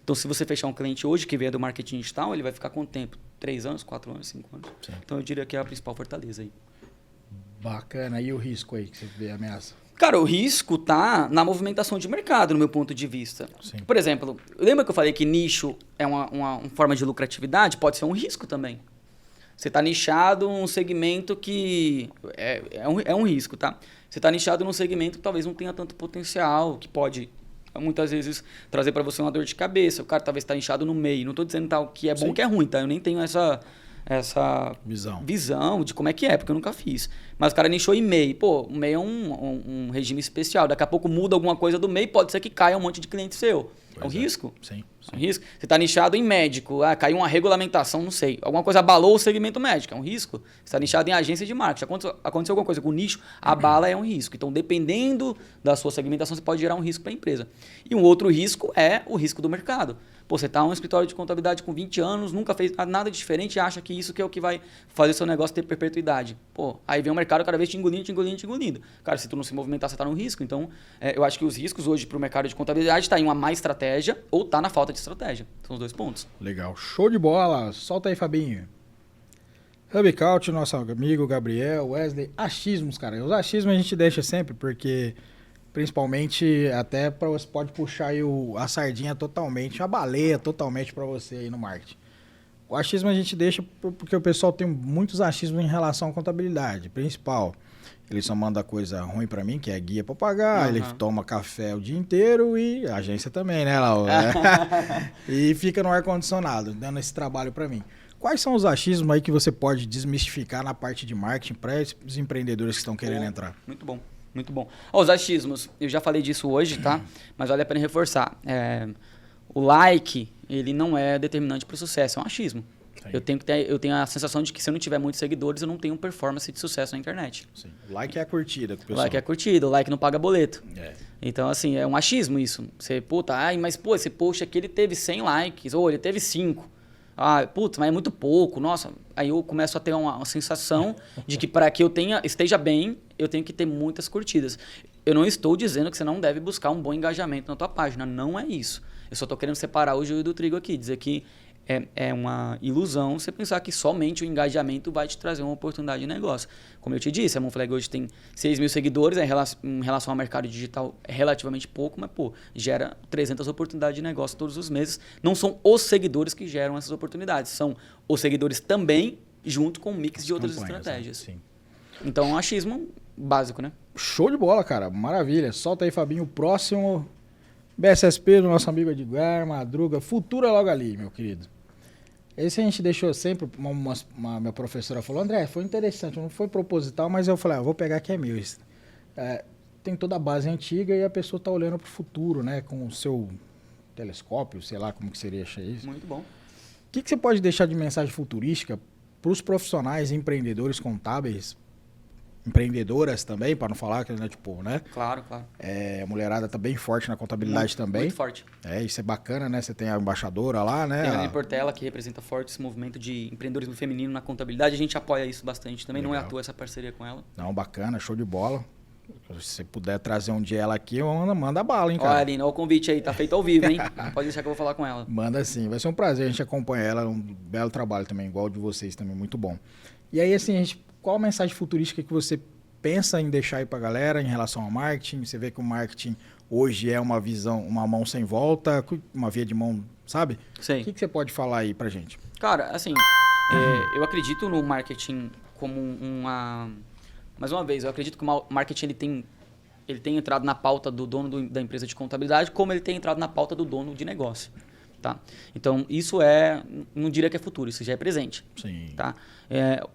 Então, se você fechar um cliente hoje que vier do marketing digital, ele vai ficar quanto tempo? 3 anos, 4 anos, 5 anos? Sim. Então, eu diria que é a principal fortaleza aí. Bacana. E o risco aí que você vê, ameaça? Cara, o risco tá na movimentação de mercado, no meu ponto de vista. Sim. Por exemplo, lembra que eu falei que nicho é uma forma de lucratividade? Pode ser um risco também. Você está nichado num segmento que é um risco, tá? Você está nichado num segmento que talvez não tenha tanto potencial, que pode muitas vezes trazer para você uma dor de cabeça. O cara talvez está nichado no meio. Não estou dizendo tal que é bom ou que é ruim, tá? Eu nem tenho essa visão de como é que é, porque eu nunca fiz. Mas o cara nichou em MEI. Pô, o MEI é um regime especial. Daqui a pouco muda alguma coisa do MEI, pode ser que caia um monte de cliente seu. É um risco? Sim. É um risco. Você está nichado em médico, caiu uma regulamentação, não sei. Alguma coisa abalou o segmento médico, é um risco. Você está nichado em agência de marketing. Aconteceu alguma coisa com o nicho, a bala é um risco. Então, dependendo da sua segmentação, você pode gerar um risco para a empresa. E um outro risco é o risco do mercado. Pô, você está em um escritório de contabilidade com 20 anos, nunca fez nada diferente e acha que isso que é o que vai fazer o seu negócio ter perpetuidade. Pô, aí vem o mercado cada vez te engolindo, te engolindo, te engolindo. Cara, se tu não se movimentar, você está no risco. Então, eu acho que os riscos hoje para o mercado de contabilidade está em uma má estratégia ou está na falta de estratégia. São os dois pontos. Legal. Show de bola. Solta aí, Fabinho. Hubcount, nosso amigo Gabriel, Wesley. Achismos, cara. Os achismos a gente deixa sempre, porque... Principalmente até para você pode puxar aí a sardinha totalmente, a baleia totalmente para você aí no marketing. O achismo a gente deixa porque o pessoal tem muitos achismos em relação à contabilidade. Principal, ele só manda coisa ruim para mim, que é guia para pagar, ele toma café o dia inteiro e a agência também, né, Lau? E fica no ar-condicionado, dando esse trabalho para mim. Quais são os achismos aí que você pode desmistificar na parte de marketing para os empreendedores que estão querendo entrar? Muito bom. Muito bom. Os achismos, eu já falei disso hoje, tá? Mas vale a pena reforçar. O like, ele não é determinante para o sucesso, é um achismo. Eu tenho a sensação de que se eu não tiver muitos seguidores, eu não tenho performance de sucesso na internet. Sim. O like é a curtida. O like é a curtida, o like não paga boleto. Então, assim, é um achismo isso. Você, mas esse post aqui ele teve 100 likes, ou ele teve 5. Mas é muito pouco, nossa. Aí eu começo a ter uma sensação de que para que eu esteja bem, eu tenho que ter muitas curtidas. Eu não estou dizendo que você não deve buscar um bom engajamento na tua página, não é isso. Eu só estou querendo separar o joio do trigo aqui, dizer que é uma ilusão você pensar que somente o engajamento vai te trazer uma oportunidade de negócio. Como eu te disse, a Monflag hoje tem 6 mil seguidores, em relação ao mercado digital é relativamente pouco, mas gera 300 oportunidades de negócio todos os meses. Não são os seguidores que geram essas oportunidades, são os seguidores também, junto com um mix de outras estratégias. Sim. Então, é um achismo básico, né? Show de bola, cara. Maravilha. Solta aí, Fabinho. O próximo BSSP do nosso amigo Edgar Madruga. Futura logo ali, meu querido. Esse a gente deixou sempre, minha professora falou, André, foi interessante, não foi proposital, mas eu falei, vou pegar que é meu. Tem toda a base antiga e a pessoa está olhando para o futuro, né, com o seu telescópio, sei lá como que seria isso. Muito bom. O que você pode deixar de mensagem futurística para os profissionais, empreendedores contábeis, empreendedoras também, para não falar que, né, né? Claro. A mulherada tá bem forte na contabilidade também. Muito forte. Isso é bacana, né? Você tem a embaixadora lá, né? Tem a Aline Portela, que representa forte esse movimento de empreendedorismo feminino na contabilidade. A gente apoia isso bastante também. Legal. Não é à toa essa parceria com ela. Não, bacana, show de bola. Se você puder trazer um dia ela aqui, manda bala, hein, cara? Olha, Aline, olha o convite aí, tá feito ao vivo, hein? Pode deixar que eu vou falar com ela. Manda sim, vai ser um prazer, a gente acompanha ela, um belo trabalho também, igual o de vocês também, muito bom. E aí, assim, qual a mensagem futurística que você pensa em deixar aí pra galera em relação ao marketing? Você vê que o marketing hoje é uma visão, uma mão sem volta, uma via de mão, sabe? Sei. O que você pode falar aí pra gente? Cara, assim, eu acredito no marketing como uma... Mais uma vez, eu acredito que o marketing ele tem entrado na pauta do dono da empresa de contabilidade, como ele tem entrado na pauta do dono de negócio. Tá? Então, isso não diria que é futuro, isso já é presente. Sim. Tá?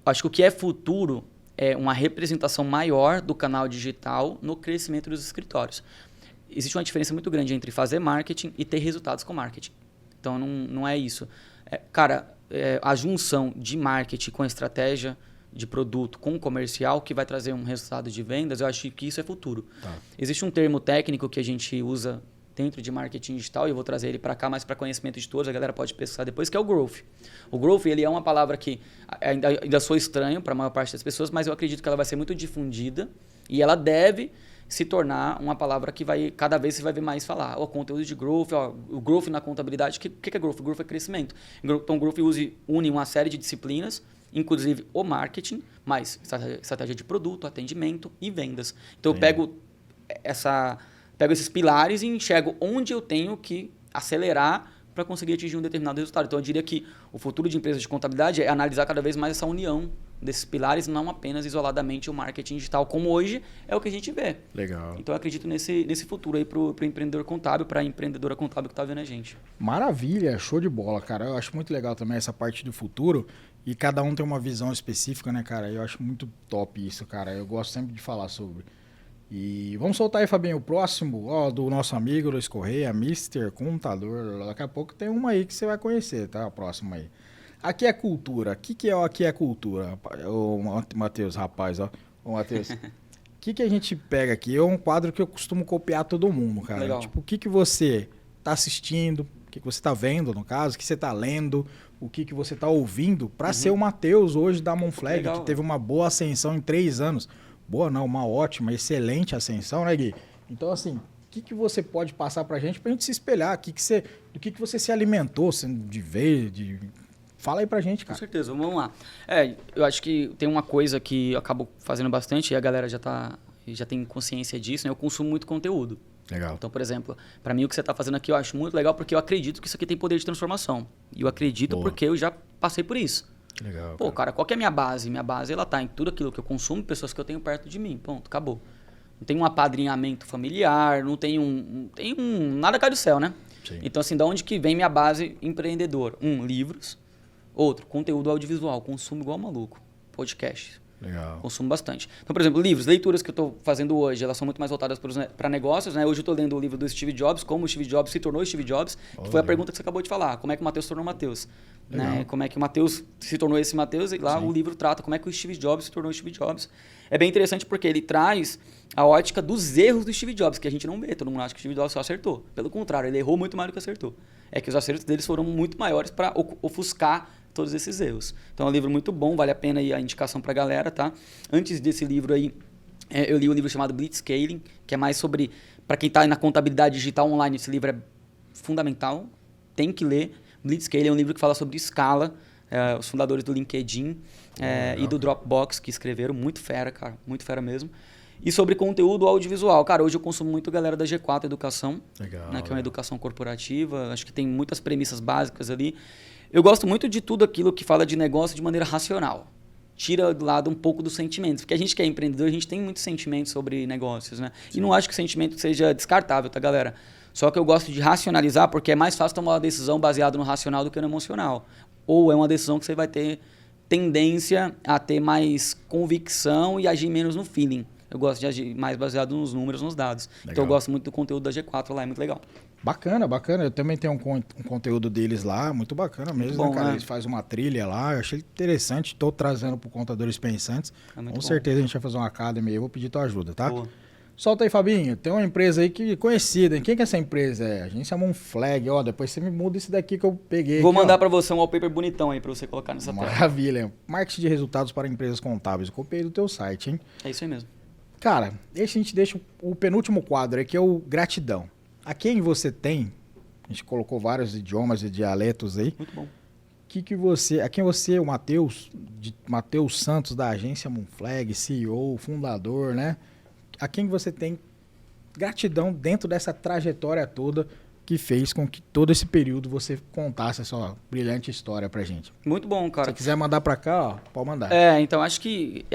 Acho que o que é futuro é uma representação maior do canal digital no crescimento dos escritórios. Existe uma diferença muito grande entre fazer marketing e ter resultados com marketing. Então, não é isso. A junção de marketing com estratégia de produto com comercial que vai trazer um resultado de vendas, eu acho que isso é futuro. Tá. Existe um termo técnico que a gente usa dentro de marketing digital, e eu vou trazer ele para cá, mais para conhecimento de todos, a galera pode pesquisar depois, que é o growth. O growth, ele é uma palavra que ainda sou estranho para a maior parte das pessoas, mas eu acredito que ela vai ser muito difundida e ela deve se tornar uma palavra que cada vez você vai ver mais falar. O conteúdo de growth, o growth na contabilidade, o que é growth? Growth é crescimento. Então, o growth une uma série de disciplinas, inclusive o marketing, mais estratégia de produto, atendimento e vendas. Então, eu pego esses pilares e enxergo onde eu tenho que acelerar para conseguir atingir um determinado resultado. Então, eu diria que o futuro de empresas de contabilidade é analisar cada vez mais essa união desses pilares, não apenas isoladamente o marketing digital, como hoje é o que a gente vê. Legal. Então, eu acredito nesse futuro aí para o empreendedor contábil, para a empreendedora contábil que está vendo a gente. Maravilha, show de bola, cara. Eu acho muito legal também essa parte do futuro e cada um tem uma visão específica, né, cara? Eu acho muito top isso, cara. Eu gosto sempre de falar sobre. E vamos soltar aí, Fabinho, o próximo, ó, do nosso amigo Luiz Correia, Mister Contador. Daqui a pouco tem uma aí que você vai conhecer, tá? A próxima aí. Aqui é cultura. O que é o Aqui é cultura? Ô, Matheus, rapaz, ó. Ô, Matheus. O que a gente pega aqui? É um quadro que eu costumo copiar todo mundo, cara. Legal. Tipo, o que você tá assistindo, o que você tá vendo, no caso, o que você tá lendo, o que você tá ouvindo, pra ser o Matheus hoje da Monflag, Legal, que teve uma boa ascensão em 3 anos. Boa não, uma ótima, excelente ascensão, né, Gui? Então, assim, o que você pode passar pra gente se espelhar? Do que você se alimentou de ver, Fala aí pra gente, cara. Com certeza, vamos lá. Eu acho que tem uma coisa que eu acabo fazendo bastante e a galera já tem consciência disso, né? Eu consumo muito conteúdo. Legal. Então, por exemplo, para mim o que você está fazendo aqui eu acho muito legal porque eu acredito que isso aqui tem poder de transformação. E eu acredito porque eu já passei por isso. Legal. Pô, cara, qual que é a minha base? Minha base, ela tá em tudo aquilo que eu consumo, pessoas que eu tenho perto de mim. Ponto, acabou. Não tem um apadrinhamento familiar, não tem nada cai do céu, né? Sim. Então, assim, da onde que vem minha base empreendedora? Livros. Outro, conteúdo audiovisual. Consumo igual maluco. Podcast. Legal. Consumo bastante. Então, por exemplo, livros, leituras que eu estou fazendo hoje, elas são muito mais voltadas para negócios, né? Hoje eu estou lendo o livro do Steve Jobs, como o Steve Jobs se tornou Steve Jobs, que foi a pergunta que você acabou de falar. Como é que o Matheus se tornou Matheus? Né? Como é que o Matheus se tornou esse Matheus? E lá o livro trata como é que o Steve Jobs se tornou Steve Jobs. É bem interessante porque ele traz a ótica dos erros do Steve Jobs, que a gente não vê. Todo mundo acha que o Steve Jobs só acertou. Pelo contrário, ele errou muito mais do que acertou. É que os acertos deles foram muito maiores para ofuscar todos esses erros. Então é um livro muito bom, vale a pena aí a indicação para a galera, tá? Antes desse livro aí, eu li um livro chamado Blitzscaling, que é mais sobre, para quem está na contabilidade digital online, esse livro é fundamental, tem que ler. Blitzscaling é um livro que fala sobre escala, os fundadores do LinkedIn e do Dropbox que escreveram, muito fera, cara, muito fera mesmo. E sobre conteúdo audiovisual. Cara, hoje eu consumo muito galera da G4 Educação, né, que é uma educação corporativa, acho que tem muitas premissas básicas ali. Eu gosto muito de tudo aquilo que fala de negócio de maneira racional. Tira do lado um pouco dos sentimentos. Porque a gente que é empreendedor, a gente tem muitos sentimentos sobre negócios, né? Sim. E não acho que o sentimento seja descartável, tá, galera? Só que eu gosto de racionalizar porque é mais fácil tomar uma decisão baseada no racional do que no emocional. Ou é uma decisão que você vai ter tendência a ter mais convicção e agir menos no feeling. Eu gosto de agir mais baseado nos números, nos dados. Legal. Então eu gosto muito do conteúdo da G4 lá, é muito legal. Bacana, bacana. Eu também tenho um conteúdo deles lá, muito bacana mesmo, muito bom, né, cara? Eles fazem uma trilha lá, eu achei interessante. Estou trazendo para Contadores Pensantes. Com certeza a gente vai fazer uma academy aí, eu vou pedir tua ajuda, tá? Boa. Solta aí, Fabinho. Tem uma empresa aí que conhecida, hein? Quem que é essa empresa? É a Agência Monflag, ó. Depois você me muda esse daqui que eu peguei. Vou mandar para você um wallpaper bonitão aí para você colocar nessa tela. Maravilha. Marketing de resultados para empresas contábeis. Eu copiei do teu site, hein? É isso aí mesmo. Cara, esse a gente deixa o penúltimo quadro aqui, é o gratidão. A quem você tem, a gente colocou vários idiomas e dialetos aí. Muito bom. A quem você, o Matheus Santos, da agência Monflag, CEO, fundador, né? A quem você tem gratidão dentro dessa trajetória toda que fez com que todo esse período você contasse a sua brilhante história pra gente. Muito bom, cara. Se você quiser mandar pra cá, ó, pode mandar. Então acho que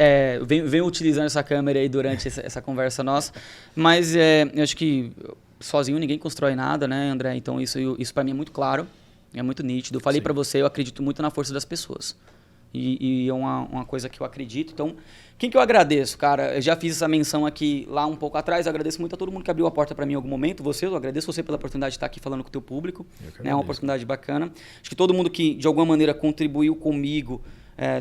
venho utilizando essa câmera aí durante essa conversa nossa, mas eu acho que sozinho ninguém constrói nada, né, André? Então isso para mim é muito claro, é muito nítido. Eu falei para você, eu acredito muito na força das pessoas. E é uma coisa que eu acredito. Então, quem que eu agradeço, cara? Eu já fiz essa menção aqui lá um pouco atrás. Eu agradeço muito a todo mundo que abriu a porta para mim em algum momento. Eu agradeço você pela oportunidade de estar aqui falando com o teu público. É uma oportunidade bacana. Acho que todo mundo que, de alguma maneira, contribuiu comigo,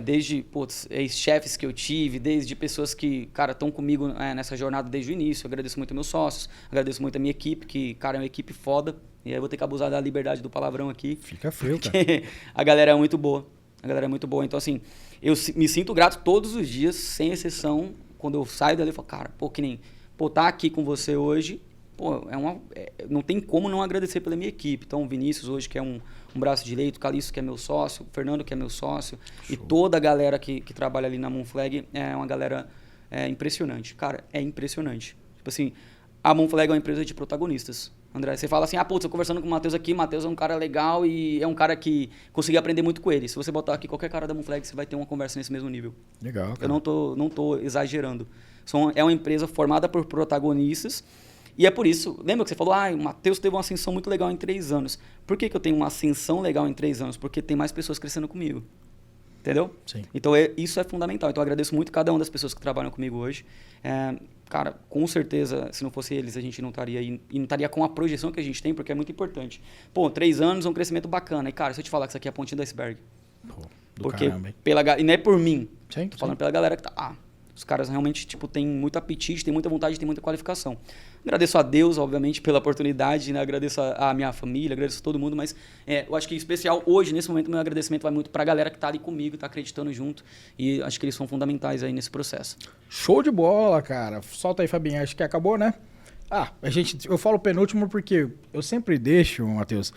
desde ex-chefes que eu tive, desde pessoas que, cara, estão comigo nessa jornada desde o início. Eu agradeço muito meus sócios, agradeço muito a minha equipe, que, cara, é uma equipe foda. E aí eu vou ter que abusar da liberdade do palavrão aqui. Fica frio, cara. A galera é muito boa. A galera é muito boa. Então, assim, eu me sinto grato todos os dias, sem exceção. Quando eu saio dali, eu falo, cara, tá aqui com você hoje, não tem como não agradecer pela minha equipe. Então, o Vinícius hoje, que é um braço direito, o Calixto, que é meu sócio, o Fernando, que é meu sócio, show. E toda a galera que trabalha ali na Monflag é uma galera impressionante. Cara, é impressionante. Tipo assim, a Monflag é uma empresa de protagonistas. André, você fala assim, eu conversando com o Matheus aqui, Matheus é um cara legal e é um cara que consegui aprender muito com ele. Se você botar aqui qualquer cara da Monflag, você vai ter uma conversa nesse mesmo nível. Legal, cara. Eu não tô exagerando. É uma empresa formada por protagonistas e é por isso, lembra que você falou, o Matheus teve uma ascensão muito legal em 3 anos. Por que eu tenho uma ascensão legal em 3 anos? Porque tem mais pessoas crescendo comigo. Entendeu? Sim. Então, isso é fundamental. Então, eu agradeço muito cada uma das pessoas que trabalham comigo hoje. Cara, com certeza, se não fosse eles, a gente não estaria aí, e não estaria com a projeção que a gente tem, porque é muito importante. Pô, 3 anos é um crescimento bacana. E, cara, se eu te falar que isso aqui é a pontinha do iceberg. Pô, Porque caramba, e não é por mim. Sim, Tô falando pela galera que tá... os caras realmente, tipo, têm muito apetite, têm muita vontade, têm muita qualificação. Agradeço a Deus, obviamente, pela oportunidade, né? Agradeço a minha família, agradeço a todo mundo, mas eu acho que em especial hoje, nesse momento, meu agradecimento vai muito pra galera que tá ali comigo, tá acreditando junto, e acho que eles são fundamentais aí nesse processo. Show de bola, cara. Solta aí, Fabinho. Acho que acabou, né? Eu falo penúltimo porque eu sempre deixo, Matheus,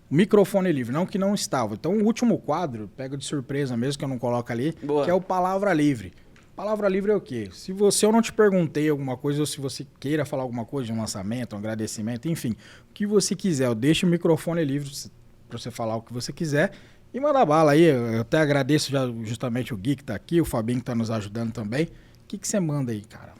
o microfone livre, não que não estava. Então, o último quadro, pega de surpresa mesmo, que eu não coloco ali, Boa. que é o Palavra Livre. Palavra livre é o quê? Se eu não te perguntei alguma coisa, ou se você queira falar alguma coisa de um lançamento, um agradecimento, enfim, o que você quiser, eu deixo o microfone livre para você falar o que você quiser e manda bala aí. Eu até agradeço já justamente o Gui que tá aqui, o Fabinho que tá nos ajudando também. O que você manda aí, cara?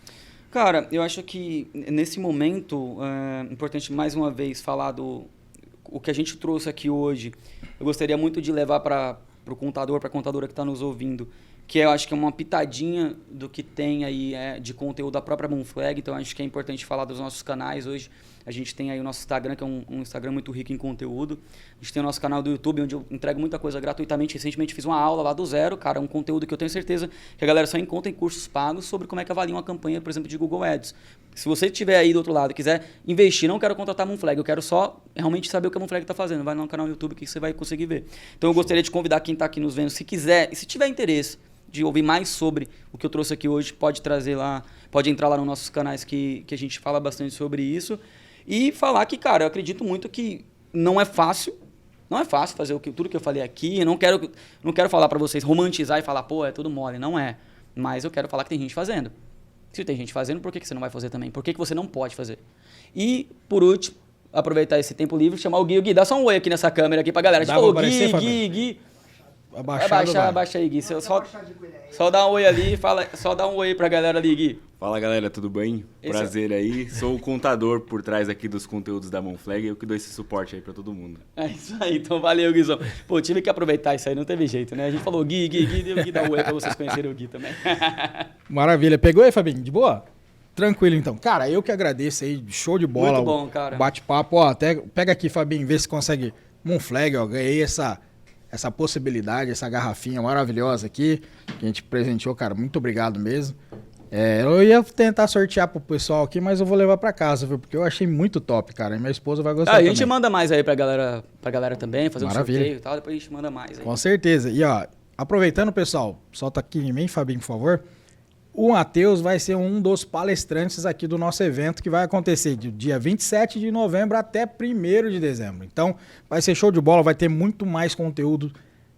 Cara, eu acho que nesse momento é importante mais uma vez falar o que a gente trouxe aqui hoje. Eu gostaria muito de levar para o contador, para a contadora que está nos ouvindo, que eu acho que é uma pitadinha do que tem aí de conteúdo da própria Moonflag. Então, acho que é importante falar dos nossos canais hoje. A gente tem aí o nosso Instagram, que é um Instagram muito rico em conteúdo. A gente tem o nosso canal do YouTube, onde eu entrego muita coisa gratuitamente. Recentemente fiz uma aula lá do zero, cara, um conteúdo que eu tenho certeza que a galera só encontra em cursos pagos sobre como é que avalia uma campanha, por exemplo, de Google Ads. Se você estiver aí do outro lado e quiser investir, não quero contratar a Moonflag, eu quero só realmente saber o que a Moonflag está fazendo. Vai no canal do YouTube que você vai conseguir ver. Então, eu gostaria de convidar quem está aqui nos vendo, se quiser, e se tiver interesse de ouvir mais sobre o que eu trouxe aqui hoje, pode trazer lá, pode entrar lá nos nossos canais que a gente fala bastante sobre isso. E falar que, cara, eu acredito muito que não é fácil fazer tudo que eu falei aqui. Eu não quero falar para vocês, romantizar e falar, pô, é tudo mole. Não é. Mas eu quero falar que tem gente fazendo. Se tem gente fazendo, por que você não vai fazer também? Por que você não pode fazer? E, por último, aproveitar esse tempo livre e chamar o Gui. O Gui, dá só um oi aqui nessa câmera aqui pra galera. A gente falou, Gui. Abaixa aí, Gui. Só dá um oi ali, só dá um oi pra galera ali, Gui. Fala, galera, tudo bem? Prazer aí. Sou o contador por trás aqui dos conteúdos da Moonflag e eu que dou esse suporte aí pra todo mundo. É isso aí, então valeu, Guizão. Pô, tive que aproveitar isso aí, não teve jeito, né? A gente falou Gui, deu Gui, dá um oi pra vocês conhecerem o Gui também. Maravilha. Pegou aí, Fabinho? De boa? Tranquilo, então. Cara, eu que agradeço aí, show de bola. Muito bom, cara. Bate-papo. Ó, até pega aqui, Fabinho, vê se consegue Moonflag, ó. Ganhei essa possibilidade, essa garrafinha maravilhosa aqui, que a gente presenteou, cara. Muito obrigado mesmo. Eu ia tentar sortear pro pessoal aqui, mas eu vou levar pra casa, viu? Porque eu achei muito top, cara. E minha esposa vai gostar também. A gente manda mais aí pra galera também, fazer Maravilha. um sorteio e tal, depois a gente manda mais aí. Com certeza. E ó, aproveitando, pessoal, solta aqui em mim, Fabinho, por favor. O Matheus vai ser um dos palestrantes aqui do nosso evento, que vai acontecer do dia 27 de novembro até 1º de dezembro. Então, vai ser show de bola, vai ter muito mais conteúdo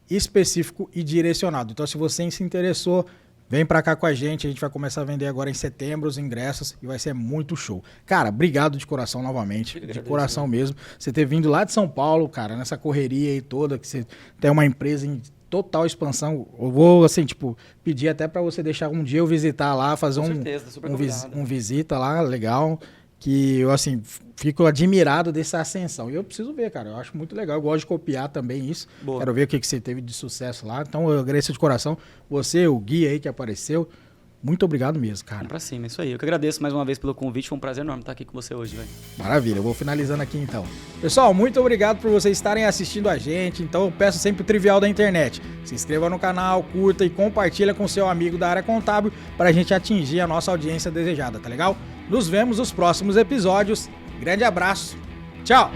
específico e direcionado. Então, se você se interessou, vem pra cá com a gente vai começar a vender agora em setembro os ingressos e vai ser muito show. Cara, obrigado de coração novamente, de coração mesmo. Você ter vindo lá de São Paulo, cara, nessa correria aí toda, que você tem uma empresa em total expansão. Eu vou, assim, tipo, pedir até pra você deixar um dia eu visitar lá, fazer um visita lá, legal, que eu, assim, fico admirado dessa ascensão. E eu preciso ver, cara, eu acho muito legal, eu gosto de copiar também isso. Boa. Quero ver o que você teve de sucesso lá. Então, eu agradeço de coração. Você, o Gui aí que apareceu, muito obrigado mesmo, cara. Vamos pra cima, isso aí. Eu que agradeço mais uma vez pelo convite, foi um prazer enorme estar aqui com você hoje, velho. Maravilha, eu vou finalizando aqui então. Pessoal, muito obrigado por vocês estarem assistindo a gente. Então eu peço sempre o trivial da internet. Se inscreva no canal, curta e compartilha com seu amigo da área contábil para a gente atingir a nossa audiência desejada, tá legal? Nos vemos nos próximos episódios. Grande abraço. Tchau!